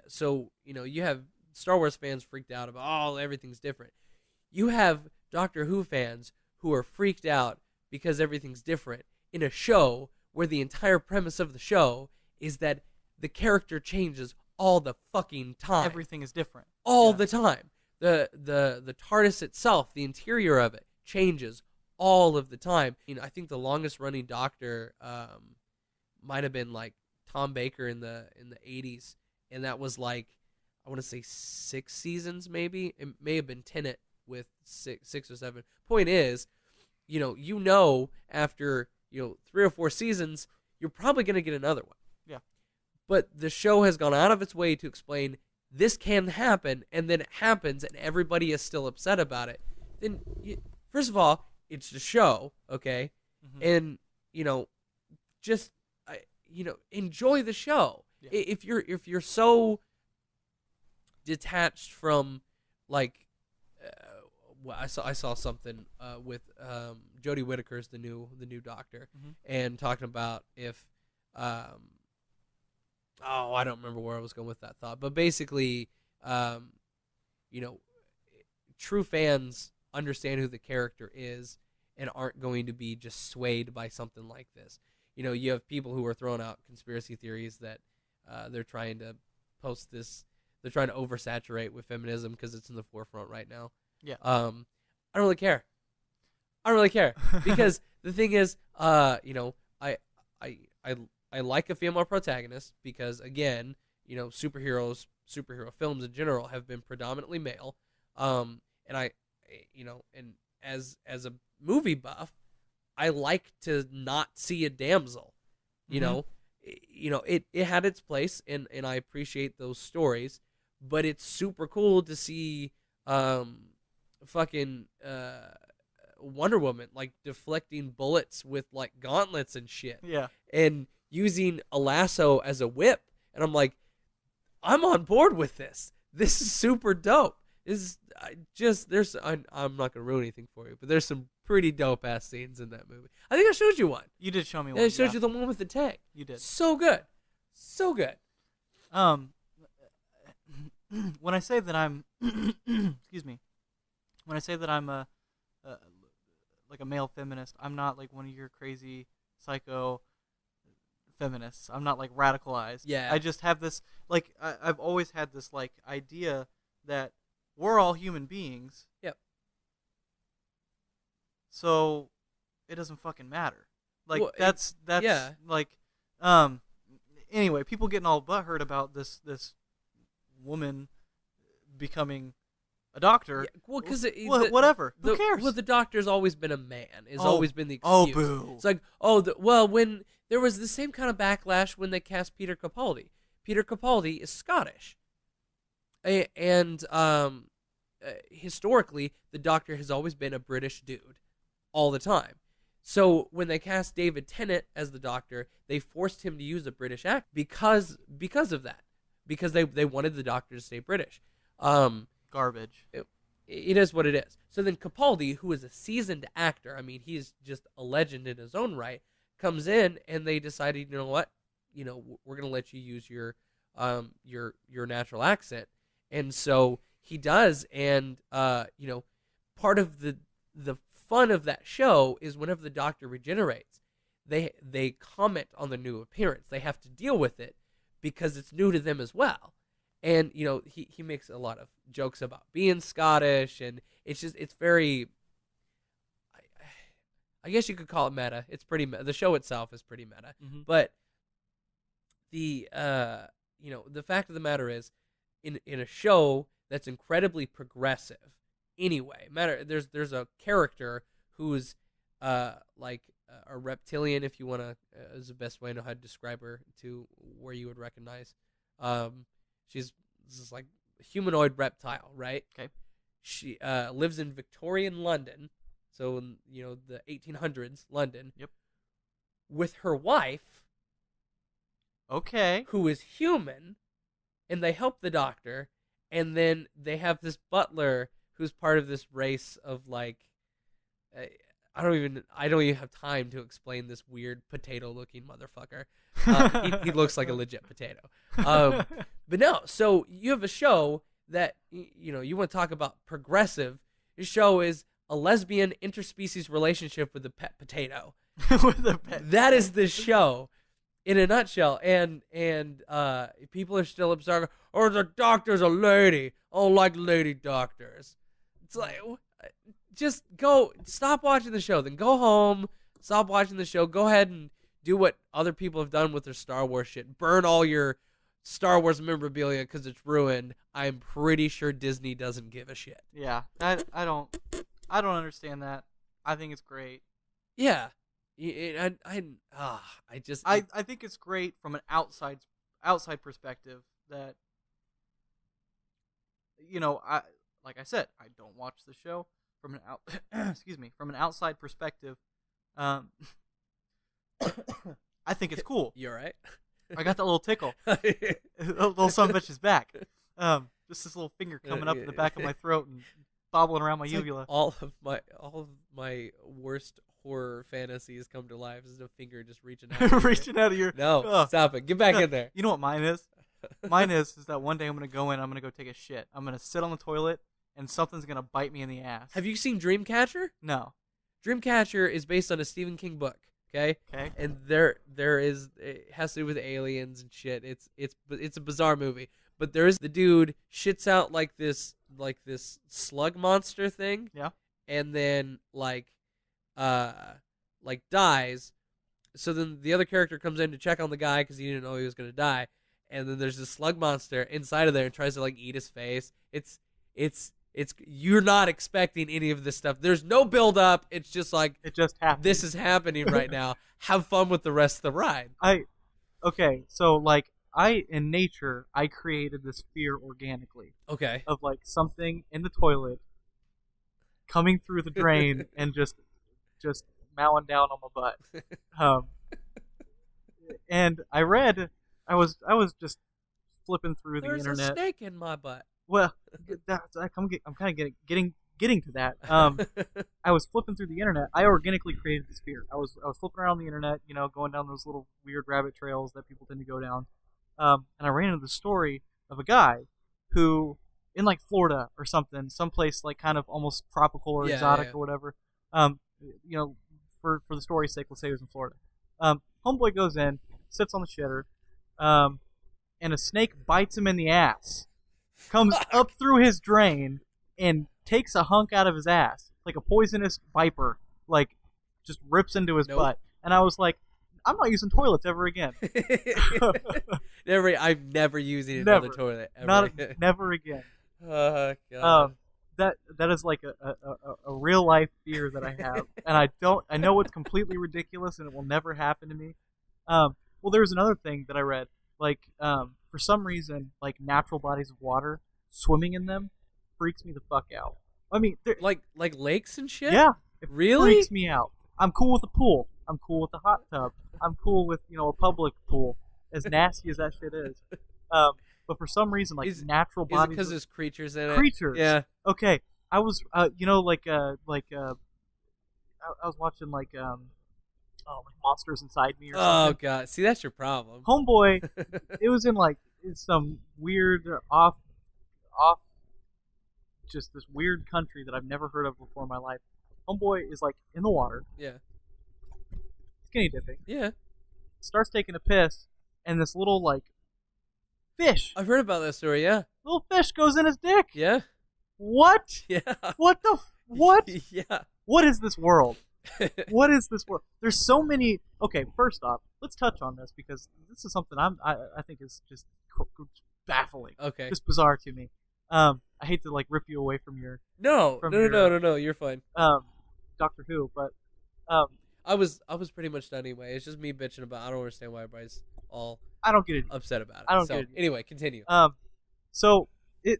so you know, you have Star Wars fans freaked out about, everything's different. You have Doctor Who fans who are freaked out because everything's different in a show where the entire premise of the show is that the character changes all the fucking time. Everything is different all the time. The TARDIS itself, the interior of it, changes all of the time. You know, I think the longest running Doctor might have been like Tom Baker in the 80s, and that was like, I want to say 6 seasons, maybe. It may have been Tenet with six or 7. Point is, you know, after 3 or 4 seasons, you're probably going to get another one. Yeah. But the show has gone out of its way to explain this can happen, and then it happens, and everybody is still upset about it. Then, first of all, it's the show, okay? And just enjoy the show. Yeah. If you're so detached from, like, well, I saw something with Jodie Whittaker's the new Doctor, and talking about if I don't remember where I was going with that thought, but basically, true fans understand who the character is and aren't going to be just swayed by something like this. You know, you have people who are throwing out conspiracy theories that they're trying to post this. They're trying to oversaturate with feminism because it's in the forefront right now. Yeah. I don't really care. Because the thing is, I like a female protagonist because, again, superhero films in general have been predominantly male. And and as a movie buff, I like to not see a damsel. It had its place, and I appreciate those stories, but it's super cool to see fucking Wonder Woman like deflecting bullets with like gauntlets and shit. Yeah. And using a lasso as a whip, and I'm like, I'm on board with this. This is super dope. I'm not gonna ruin anything for you, but there's some pretty dope ass scenes in that movie. I think I showed you one. You did show me one. I showed you the one with the tank. You did. So good. When I say that I'm, excuse me, when I say that I'm like a male feminist, I'm not like one of your crazy psycho feminists. I'm not like radicalized. Yeah. I just have this like I've always had this like idea that we're all human beings. Yep. So it doesn't fucking matter. Like well, that's yeah. Like anyway, people getting all butthurt about this woman becoming a doctor. Yeah, well, because whatever. Who cares? Well, the Doctor's always been a man. It's always been the excuse. Oh, boo. It's like, when there was the same kind of backlash when they cast Peter Capaldi. Peter Capaldi is Scottish, and historically, the Doctor has always been a British dude, all the time. So when they cast David Tennant as the Doctor, they forced him to use a British accent because of that, because they wanted the Doctor to stay British. Garbage. It is what it is. So then Capaldi, who is a seasoned actor, I mean, he's just a legend in his own right, comes in, and they decided, you know what, we're gonna let you use your natural accent, and so he does, and part of the fun of that show is whenever the Doctor regenerates, they comment on the new appearance. They have to deal with it because it's new to them as well. And he makes a lot of jokes about being Scottish, and it's very, I guess you could call it meta. It's pretty the show itself is pretty meta. Mm-hmm. But the the fact of the matter is, in a show that's incredibly progressive anyway, there's a character who's like a reptilian, if you want to, is the best way I know how to describe her, to where you would recognize. She's this like humanoid reptile, right? Okay. She lives in Victorian London, so in the 1800s London. Yep. With her wife. Okay. Who is human, and they help the Doctor, and then they have this butler who's part of this race of like, I don't even have time to explain this weird potato-looking motherfucker. He looks like a legit potato. But no, so you have a show that, you want to talk about progressive. Your show is a lesbian interspecies relationship with a pet potato. With a pet. That is the show in a nutshell. And people are still observing, the Doctor's a lady. I don't like lady doctors. It's like, just stop watching the show, then go home, stop watching the show, go ahead and do what other people have done with their Star Wars shit. Burn all your Star Wars memorabilia because it's ruined. I'm pretty sure Disney doesn't give a shit. Yeah, I don't understand that. I think it's great. Yeah, I think it's great from an outside perspective that, like I said, I don't watch the show from an outside perspective. I think it's cool. You're right. I got that little tickle. The little son of a bitch is back. Just this little finger coming up in the back of my throat and bobbling around my uvula. Like all of my worst horror fantasies come to life. Is a finger just reaching out. Reaching out of your. No, stop it. Get back in there. You know what mine is? Mine is that one day I'm gonna go in. I'm gonna go take a shit. I'm gonna sit on the toilet and something's gonna bite me in the ass. Have you seen Dreamcatcher? No. Dreamcatcher is based on a Stephen King book. Okay. And it has to do with aliens and shit. It's a bizarre movie. But there is the dude shits out like this slug monster thing. Yeah. And then dies. So then the other character comes in to check on the guy because he didn't know he was gonna die. And then there's this slug monster inside of there and tries to eat his face. It's you're not expecting any of this stuff. There's no build up. It's just it just happened. This is happening right now. Have fun with the rest of the ride. In nature, I created this fear organically. Okay. Of something in the toilet coming through the drain and just mowing down on my butt. And I was just flipping through the internet. There's a snake in my butt. Well, I'm kind of getting to that. I was flipping through the internet. I organically created this fear. I was flipping around the internet, going down those little weird rabbit trails that people tend to go down. And I ran into the story of a guy who, in Florida or something, someplace kind of almost tropical or exotic or whatever. For the story's sake, let's say he was in Florida. Homeboy goes in, sits on the shitter, and a snake bites him in the ass. Comes up through his drain and takes a hunk out of his ass, like a poisonous viper, just rips into his butt. And I was like, I'm not using toilets ever again. I'm never using another toilet. Never again. Oh God. That is a real life fear that I have, and I know it's completely ridiculous and it will never happen to me. Well, there was another thing that I read, for some reason, natural bodies of water, swimming in them freaks me the fuck out. I mean, like lakes and shit. Yeah, it really freaks me out. I'm cool with a pool. I'm cool with a hot tub. I'm cool with a public pool, as nasty as that shit is. But for some reason, like natural bodies. Is it because there's creatures in it? Creatures. Yeah. Okay. I was, I was watching like Monsters Inside Me or something. Oh god, see that's your problem. Homeboy, it was in like some weird off, just this weird country that I've never heard of before in my life. Homeboy is like in the water. Yeah. Skinny dipping. Yeah. Starts taking a piss, and this little like fish. I've heard about that story. Yeah. Little fish goes in his dick. Yeah. What? Yeah. What the? What? Yeah. What is this world? What is this world? There's so many. Okay, first off, let's touch on this because this is something I think is just baffling. Okay. Just bizarre to me. I hate to like rip you away from your No. You're fine. Doctor Who, but I was pretty much done anyway. It's just me bitching about. I don't understand why everybody's all. I don't get it. Upset about it. I don't get it. Anyway, continue. So I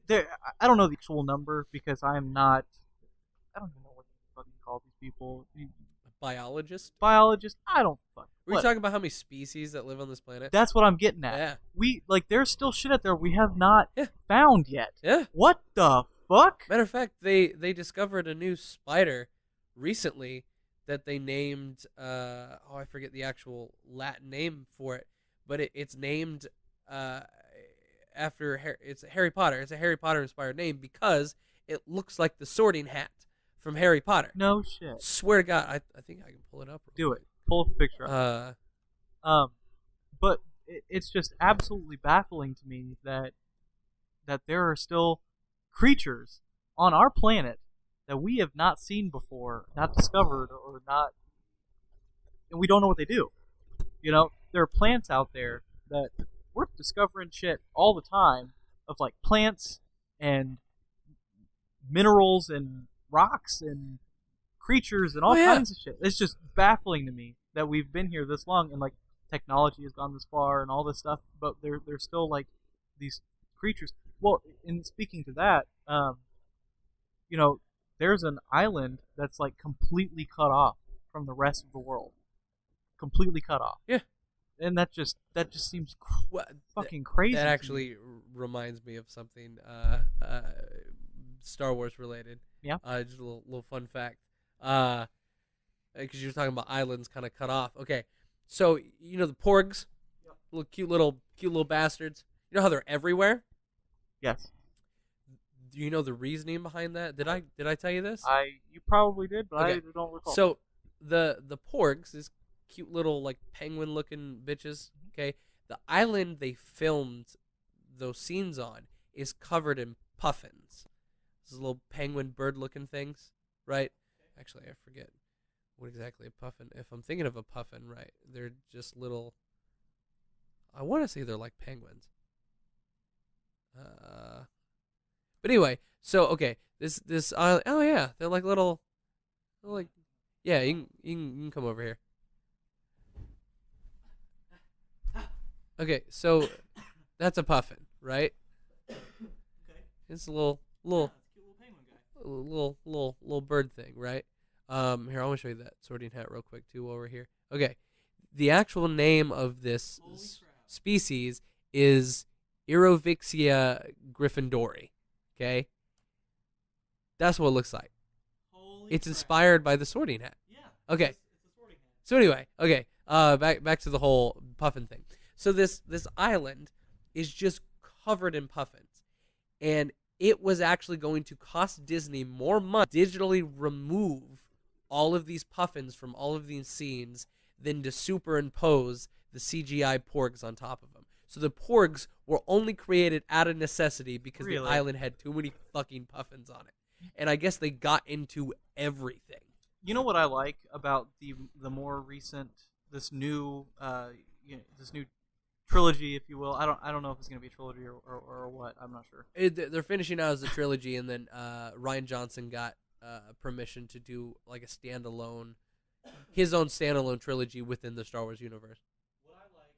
don't know the actual number because I am not. I don't even know what you fucking call these people. Biologist. I don't fucking. Were you talking about how many species that live on this planet? That's what I'm getting at. Yeah. We like there's still shit out there we have not found yet. Yeah. What the fuck? Matter of fact, they discovered a new spider recently that they named. I forget the actual Latin name for it, but it's named after it's Harry Potter. It's a Harry Potter inspired name because it looks like the Sorting Hat from Harry Potter. No shit. Swear to God, I think I can pull it up. Do it. Pull up a picture of it. But it's just absolutely baffling to me that there are still creatures on our planet that we have not seen before, not discovered, or not, and we don't know what they do. There are plants out there that we're discovering shit all the time of like plants and minerals and rocks and creatures and all kinds of shit. It's just baffling to me that we've been here this long and like technology has gone this far and all this stuff, but there's still like these creatures. Well, in speaking to that, there's an island that's like completely cut off from the rest of the world. Completely cut off. Yeah. And that just seems fucking crazy. That actually reminds me of something Star Wars related. Yeah. Just a little fun fact. Because you were talking about islands kind of cut off. Okay. So, the porgs? Yep. Little cute little bastards. You know how they're everywhere? Yes. Do you know the reasoning behind that? Did I tell you this? You probably did, but okay. I don't recall. So, the porgs, these cute little like penguin looking bitches, okay? The island they filmed those scenes on is covered in puffins. These little penguin bird looking things, right? Actually, I forget what exactly a puffin. If I'm thinking of a puffin, right? They're just little. I want to say they're like penguins. But anyway, so okay, this island. Oh yeah, they're like little. They're like, yeah, you can come over here. Okay, so that's a puffin, right? Okay. It's a little penguin guy. Little bird thing, right? Here, I want to show you that Sorting Hat real quick too while we're here. Okay, the actual name of this species is Irovixia gryffindori. Okay, that's what it looks like. It's inspired by the Sorting Hat. Yeah. Okay. It's a sorting hat. So anyway, okay. Back to the whole puffin thing. So this island is just covered in puffins, and it was actually going to cost Disney more money to digitally remove all of these puffins from all of these scenes than to superimpose the CGI porgs on top of them. So the porgs were only created out of necessity because the island had too many fucking puffins on it. And I guess they got into everything. You know what I like about the more recent this new trilogy, if you will. I don't know if it's gonna be a trilogy or what. I'm not sure. They're finishing out as a trilogy, and then Rian Johnson got permission to do like his own standalone trilogy within the Star Wars universe. What I like,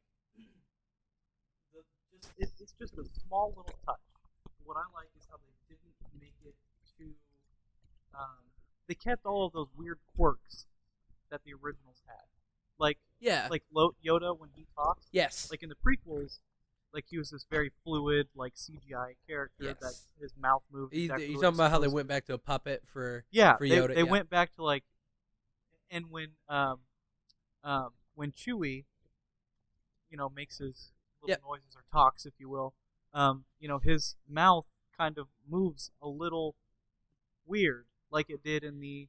it's just a small little touch. What I like is how they didn't make it too. They kept all of those weird quirks that the originals had. Like Yeah. like Yoda when he talks. Yes. Like in the prequels, like he was this very fluid, like CGI character Yes. that his mouth moved. You Exactly talking about how they went back to a puppet for Yoda? They went back to like, and when Chewie, makes his little noises or talks, if you will, his mouth kind of moves a little weird, like it did in the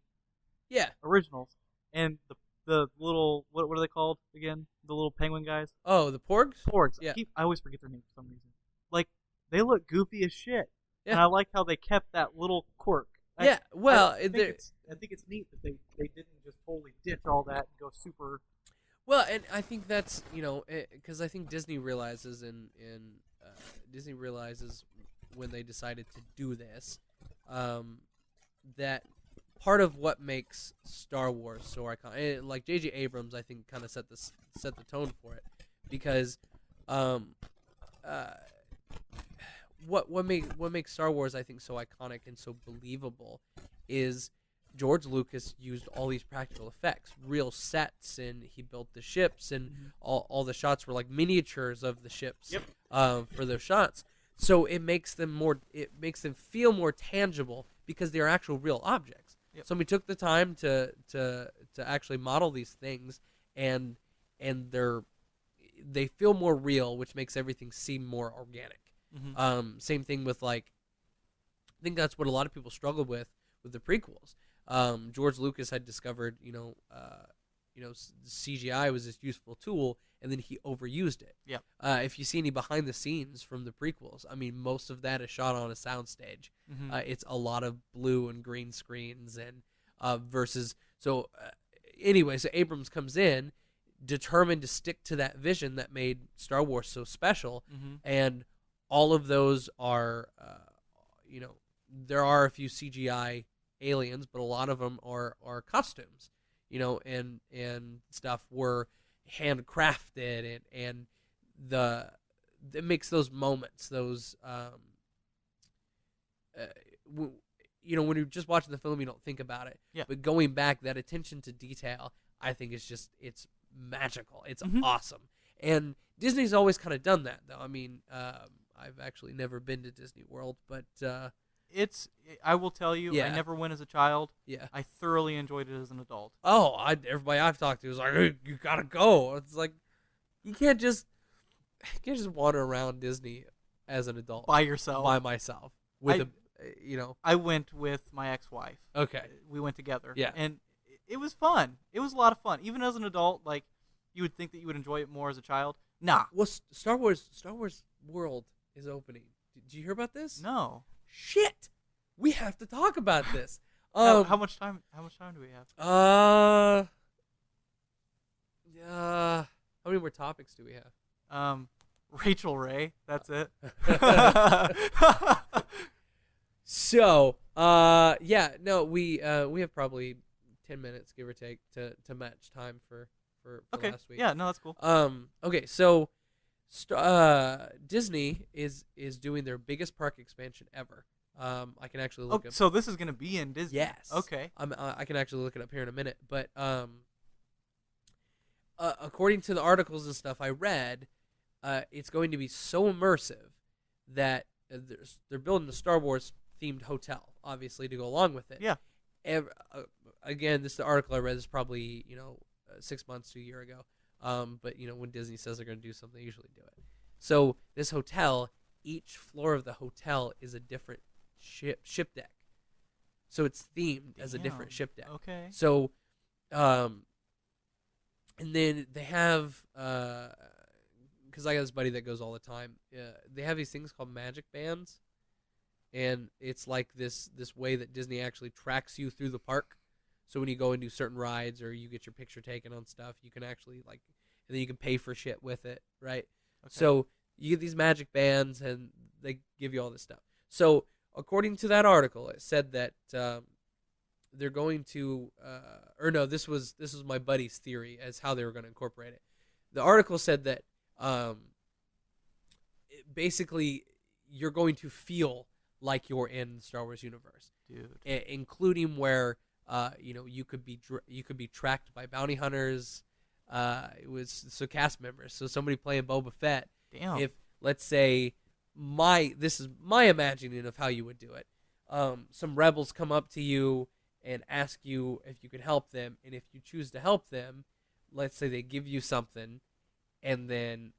originals, and the little what are they called again? The little penguin guys. Oh, the porgs. Porgs. Yeah. I always forget their name for some reason. Like they look goofy as shit, Yeah. and I like how they kept that little quirk. Yeah. Well, I think it's neat that they didn't just totally ditch all that and go super. Well, and I think that's because I think Disney realizes Disney realizes when they decided to do this that part of what makes Star Wars so iconic, like J.J. Abrams, I think kind of set the tone for it, because what makes Star Wars I think so iconic and so believable is George Lucas used all these practical effects, real sets, and he built the ships, and all the shots were like miniatures of the ships for those shots. So it makes them feel more tangible because they're actual real objects. Yep. Somebody took the time to actually model these things, and they feel more real, which makes everything seem more organic. Mm-hmm. Same thing with I think that's what a lot of people struggled with the prequels. George Lucas had discovered, CGI was this useful tool, and then he overused it. Yeah. If you see any behind the scenes from the prequels, I mean, most of that is shot on a soundstage. Mm-hmm. It's a lot of blue and green screens, and versus anyway, so Abrams comes in determined to stick to that vision that made Star Wars so special, and all of those are, there are a few CGI aliens, but a lot of them are costumes, and stuff were handcrafted, and it makes those moments, those when you're just watching the film, you don't think about it, but going back, that attention to detail, I think it's magical. It's awesome, and Disney's always kind of done that, though. I mean, I've actually never been to Disney World, but I will tell you, I never went as a child. Yeah. I thoroughly enjoyed it as an adult. Oh, everybody I've talked to is like, hey, you gotta go. It's like, you can't just wander around Disney as an adult by yourself, by myself with I went with my ex-wife. Okay. We went together. Yeah. And it was fun. It was a lot of fun. Even as an adult, like, you would think that you would enjoy it more as a child. Nah. Well, Star Wars World is opening. Did you hear about this? No. Shit. We have to talk about this. How much time do we have? How many more topics do we have? Rachel Ray. That's it. So, we have probably 10 minutes, give or take, to match time for last week. Yeah, no, that's cool. Okay, so Disney is doing their biggest park expansion ever. I can actually look up. So this is going to be in Disney. Yes. Okay. I can actually look it up here in a minute, but according to the articles and stuff I read, it's going to be so immersive that they're building a Star Wars themed hotel, obviously, to go along with it. Yeah. Again, the article I read is probably 6 months to a year ago. But when Disney says they're going to do something, they usually do it. So this hotel, each floor of the hotel is a different ship deck. So it's themed as a different ship deck. Okay. So, and then they have, because I got this buddy that goes all the time. They have these things called magic bands, and it's like this way that Disney actually tracks you through the park. So when you go and do certain rides or you get your picture taken on stuff, you can actually and then you can pay for shit with it, right? Okay. So you get these magic bands and they give you all this stuff. So according to that article, it said that they're going to, this was my buddy's theory as how they were going to incorporate it. The article said that basically you're going to feel like you're in the Star Wars universe, dude, including where you could be tracked by bounty hunters. It was so cast members. So somebody playing Boba Fett. Damn. If let's say this is my imagining of how you would do it. Some rebels come up to you and ask you if you can help them, and if you choose to help them, let's say they give you something, and then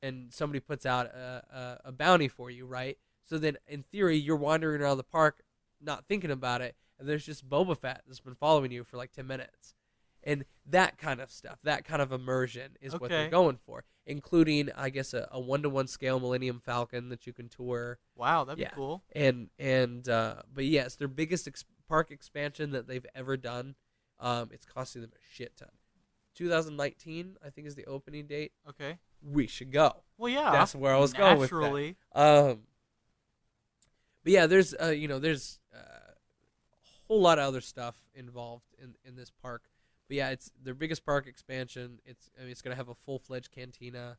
and somebody puts out a bounty for you, right? So then, in theory, you're wandering around the park, not thinking about it, and there's just Boba Fett that's been following you for like 10 minutes. And that kind of stuff, that kind of immersion is what they're going for, including, I guess, a 1-to-1 scale Millennium Falcon that you can tour. Wow, that'd be cool. But yeah, it's their biggest park expansion that they've ever done. It's costing them a shit ton. 2019, I think, is the opening date. Okay. We should go. Well, yeah. That's where I was going with that. But yeah, there's a whole lot of other stuff involved in this park. But yeah, it's their biggest park expansion. It's going to have a full-fledged cantina,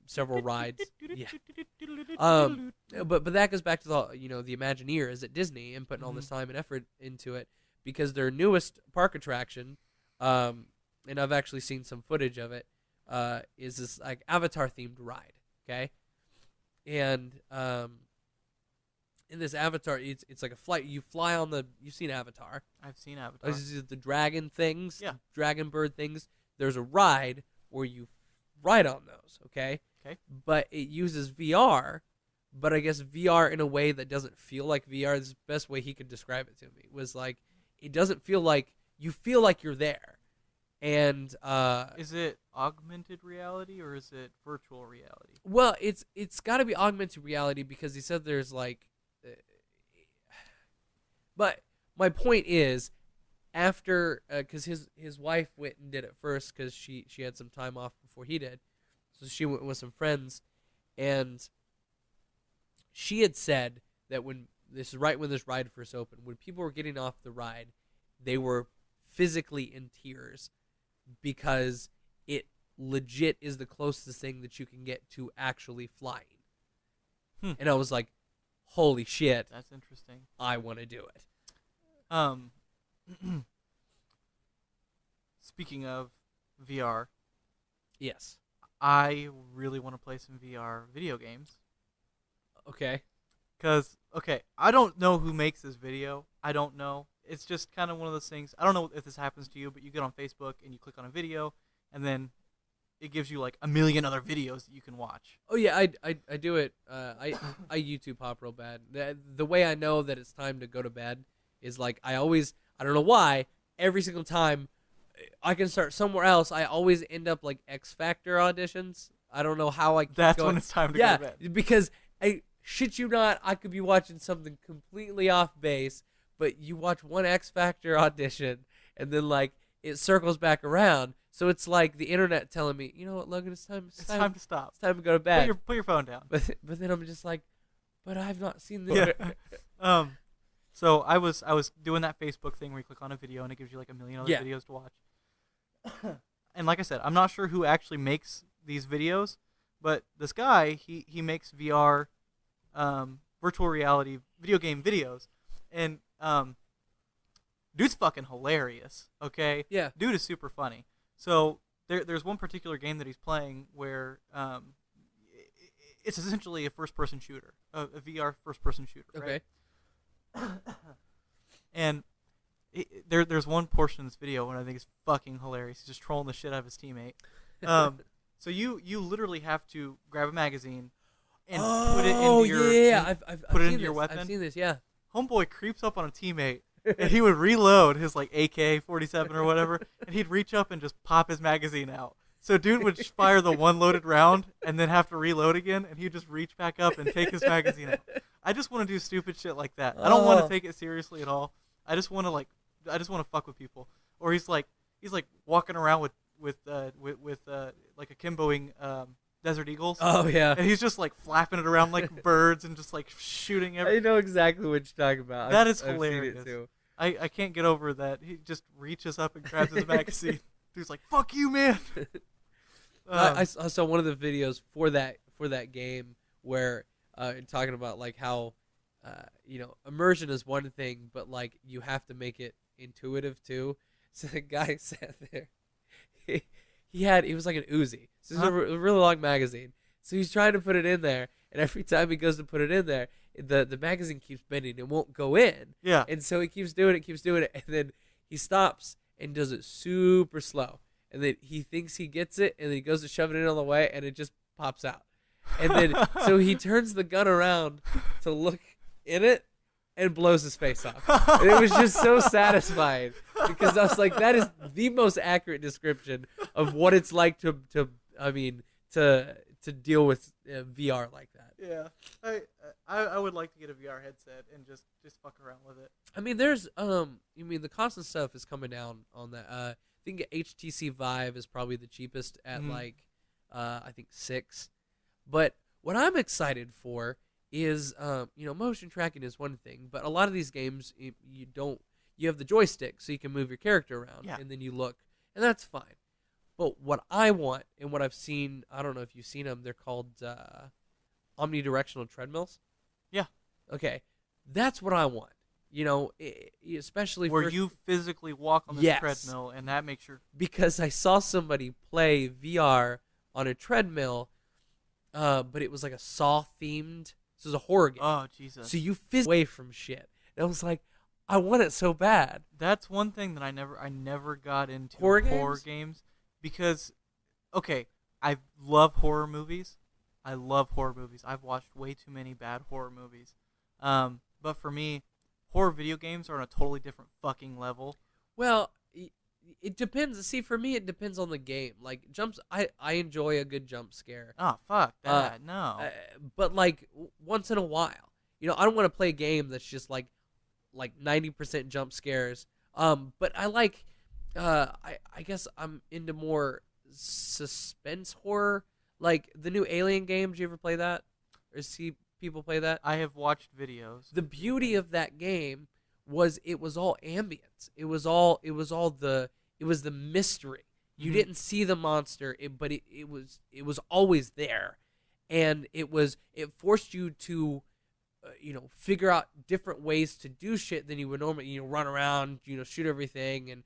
several rides. Yeah. But that goes back to the Imagineers at Disney and putting all this time and effort into it, because their newest park attraction, and I've actually seen some footage of it, is this like Avatar-themed ride. Okay, and in this Avatar, it's like a flight. You fly on you've seen Avatar. I've seen Avatar. The dragon things, yeah, dragon bird things. There's a ride where you ride on those, okay? Okay. But it uses VR, but I guess VR in a way that doesn't feel like VR. Is the best way he could describe it to me. Was like, it doesn't feel like, you feel like you're there. And is it augmented reality or is it virtual reality? Well, it's got to be augmented reality, because he said there's like, but my point is, after because his wife went and did it first, because she had some time off before he did, so she went with some friends, and she had said that when this ride first opened, when people were getting off the ride, they were physically in tears, because it legit is the closest thing that you can get to actually flying. And I was like, holy shit, that's interesting. I want to do it. Speaking of VR, yes, I really want to play some VR video games. Okay. Because, I don't know who makes this video. I don't know. It's just kind of one of those things. I don't know if this happens to you, but you get on Facebook and you click on a video, and then it gives you like a million other videos that you can watch. Oh yeah, I do it. I YouTube hop real bad. The way I know that it's time to go to bed is like, I don't know why, every single time I can start somewhere else, I always end up like X Factor auditions. I don't know how I keep That's going. when it's time to go to bed. Yeah, because I shit you not, I could be watching something completely off base, but you watch one X Factor audition and then like it circles back around. So it's like the internet telling me, you know what, Logan, it's time to stop. It's time to go to bed. Put your phone down. But then I'm just like, but I've not seen this. Yeah. So I was doing that Facebook thing where you click on a video and it gives you like a million other videos to watch. And like I said, I'm not sure who actually makes these videos, but this guy, he makes VR, virtual reality video game videos, and dude's fucking hilarious. Okay. Yeah. Dude is super funny. So there's one particular game that he's playing where it's essentially a first-person shooter, a VR first-person shooter. Right? Okay. And there's one portion of this video when I think is fucking hilarious. He's just trolling the shit out of his teammate. So you literally have to grab a magazine and put it into your I've weapon. I've seen this. Yeah. Homeboy creeps up on a teammate, and he would reload his like AK-47 or whatever, and he'd reach up and just pop his magazine out. So dude would fire the one loaded round and then have to reload again, and he'd just reach back up and take his magazine out. I just want to do stupid shit like that. I don't want to take it seriously at all. I just want to fuck with people. Or he's like walking around with like akimboing desert eagles. Oh yeah. And he's just like flapping it around like birds and just like shooting everything. I know exactly what you're talking about. That is hilarious. I've seen it too. I can't get over that. He just reaches up and grabs his magazine. Dude's like, "Fuck you, man." I saw one of the videos for that game where talking about like how immersion is one thing, but like you have to make it intuitive too. So the guy sat there. He was like an Uzi. So it's a really long magazine. So he's trying to put it in there, and every time he goes to put it in there, the magazine keeps bending. It won't go in. Yeah. And so he keeps doing it, and then he stops and does it super slow. And then he thinks he gets it, and then he goes to shove it in all the way, and it just pops out. And then so he turns the gun around to look in it and blows his face off. And it was just so satisfying because I was like, that is the most accurate description of what it's like to deal with VR like that. Yeah, I would like to get a VR headset and just fuck around with it. I mean, there's the cost of stuff is coming down on that. I think HTC Vive is probably the cheapest at I think $6. But what I'm excited for is motion tracking is one thing, but a lot of these games you have the joystick so you can move your character around and then you look, and that's fine. But what I want and what I've seen, I don't know if you've seen them, they're called omnidirectional treadmills. Yeah. Okay. That's what I want. Especially where you physically walk on the treadmill, and that makes your... Because I saw somebody play VR on a treadmill, but it was like a Saw-themed... This was a horror game. Oh, Jesus. So you physically away from shit. And I was like, I want it so bad. That's one thing that I never got into horror games because, okay, I love horror movies. I've watched way too many bad horror movies. But for me, horror video games are on a totally different fucking level. Well, it depends. See, for me, it depends on the game. Like, I enjoy a good jump scare. Oh, fuck that. No. But, like, once in a while. I don't want to play a game that's just, like 90% jump scares. But I like, I guess I'm into more suspense horror. Like, the new Alien game. Did you ever play that? Or see people play that? I have watched videos. The beauty of that game was it was all ambience. It was the mystery. You didn't see the monster, but it was always there, and it forced you to figure out different ways to do shit than you would normally run around, shoot everything, and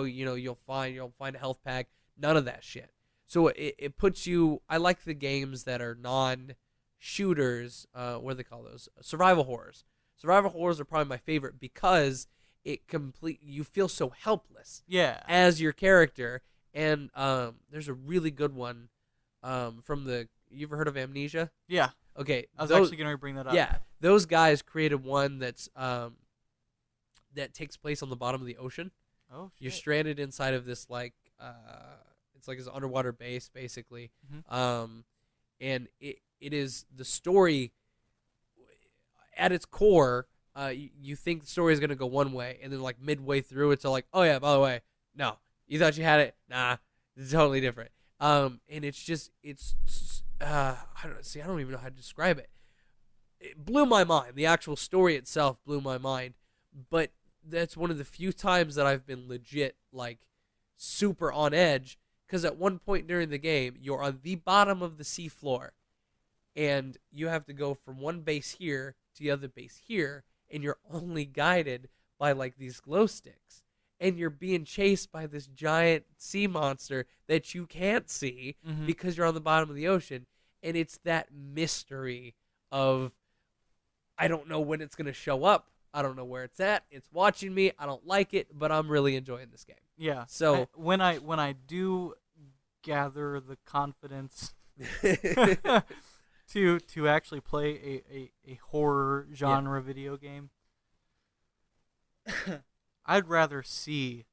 you'll find a health pack. None of that shit. So it puts you. I like the games that are non-shooters. What do they call those? Survival horrors. Survival horrors are probably my favorite because you feel so helpless. Yeah. As your character, and there's a really good one you ever heard of Amnesia? Yeah. Okay. I was actually going to bring that up. Yeah. Those guys created one that's that takes place on the bottom of the ocean. Oh, shit. You're stranded inside of this it's like this underwater base basically. And it is the story at its core, you think the story is going to go one way, and then like midway through, it's all like, oh yeah, by the way, no, you thought you had it? Nah, it's totally different. And I don't even know how to describe it. It blew my mind. The actual story itself blew my mind, but that's one of the few times that I've been legit like super on edge, because at one point during the game, you're on the bottom of the seafloor, and you have to go from one base here to the other base here, and you're only guided by like these glow sticks, and you're being chased by this giant sea monster that you can't see because you're on the bottom of the ocean. And it's that mystery of, I don't know when it's going to show up. I don't know where it's at. It's watching me. I don't like it, but I'm really enjoying this game. Yeah. So when I do gather the confidence to actually play a horror genre video game, I'd rather see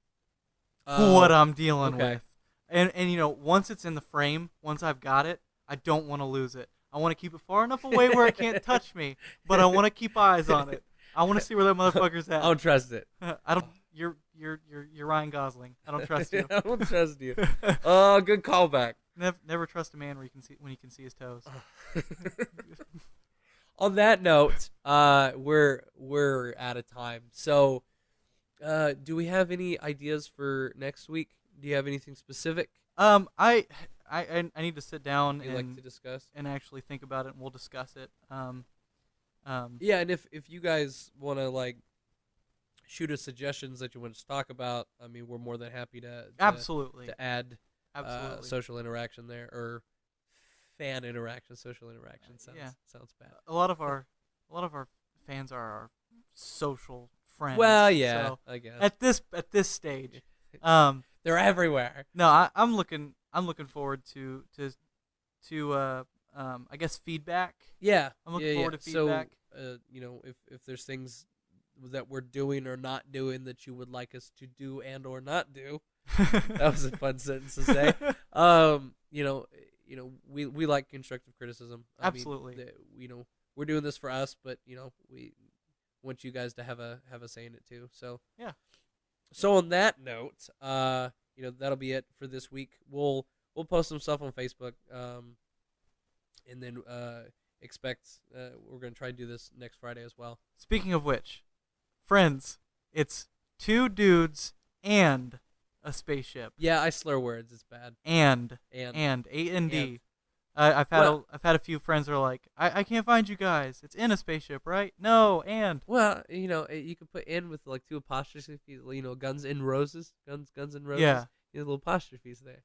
what I'm dealing with. And once it's in the frame, once I've got it, I don't want to lose it. I want to keep it far enough away where it can't touch me, but I want to keep eyes on it. I want to see where that motherfucker's at. I don't trust it. I don't. You're Ryan Gosling. I don't trust you. I don't trust you. Oh, good callback. Never trust a man when you can see his toes. On that note, we're out of time. So, do we have any ideas for next week? Do you have anything specific? I need to sit down like to discuss and actually think about it, and we'll discuss it. Yeah, and if you guys want to like shoot us suggestions that you want us to talk about, I mean, we're more than happy to absolutely to add absolutely social interaction there, or fan interaction. Social interaction sounds bad. A lot of our fans are our social friends. Well, yeah, so I guess at this stage, they're everywhere. No, I'm looking forward to I guess feedback. Yeah, I'm looking forward to feedback. So, if there's things that we're doing or not doing that you would like us to do and or not do, that was a fun sentence to say. We like constructive criticism. Absolutely. We're doing this for us, but we want you guys to have a say in it too. So yeah. So on that note, that'll be it for this week. We'll post some stuff on Facebook, and then expect we're gonna try to do this next Friday as well. Speaking of which, friends, it's 2 dudes and a spaceship. Yeah, I slur words. It's bad. And A-N-D. I've had a few friends that are like, I can't find you guys. It's in a spaceship, right? No, and. Well, you could put in with like 2 apostrophes. Guns and roses. Guns and roses. Yeah. Little apostrophes there.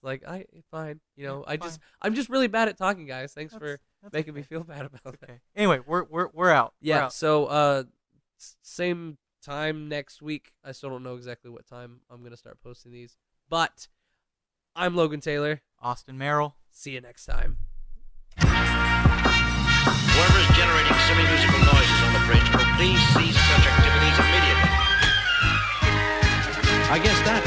Like fine. Yeah, I'm just really bad at talking, guys. Thanks for making okay. me feel bad about that. Okay. Anyway, we're out. Yeah. We're out. So same time next week. I still don't know exactly what time I'm gonna start posting these, but I'm Logan Taylor. Austin Merrill. See you next time. Whoever is generating semi-musical noises on the bridge will please cease such activities immediately. I guess that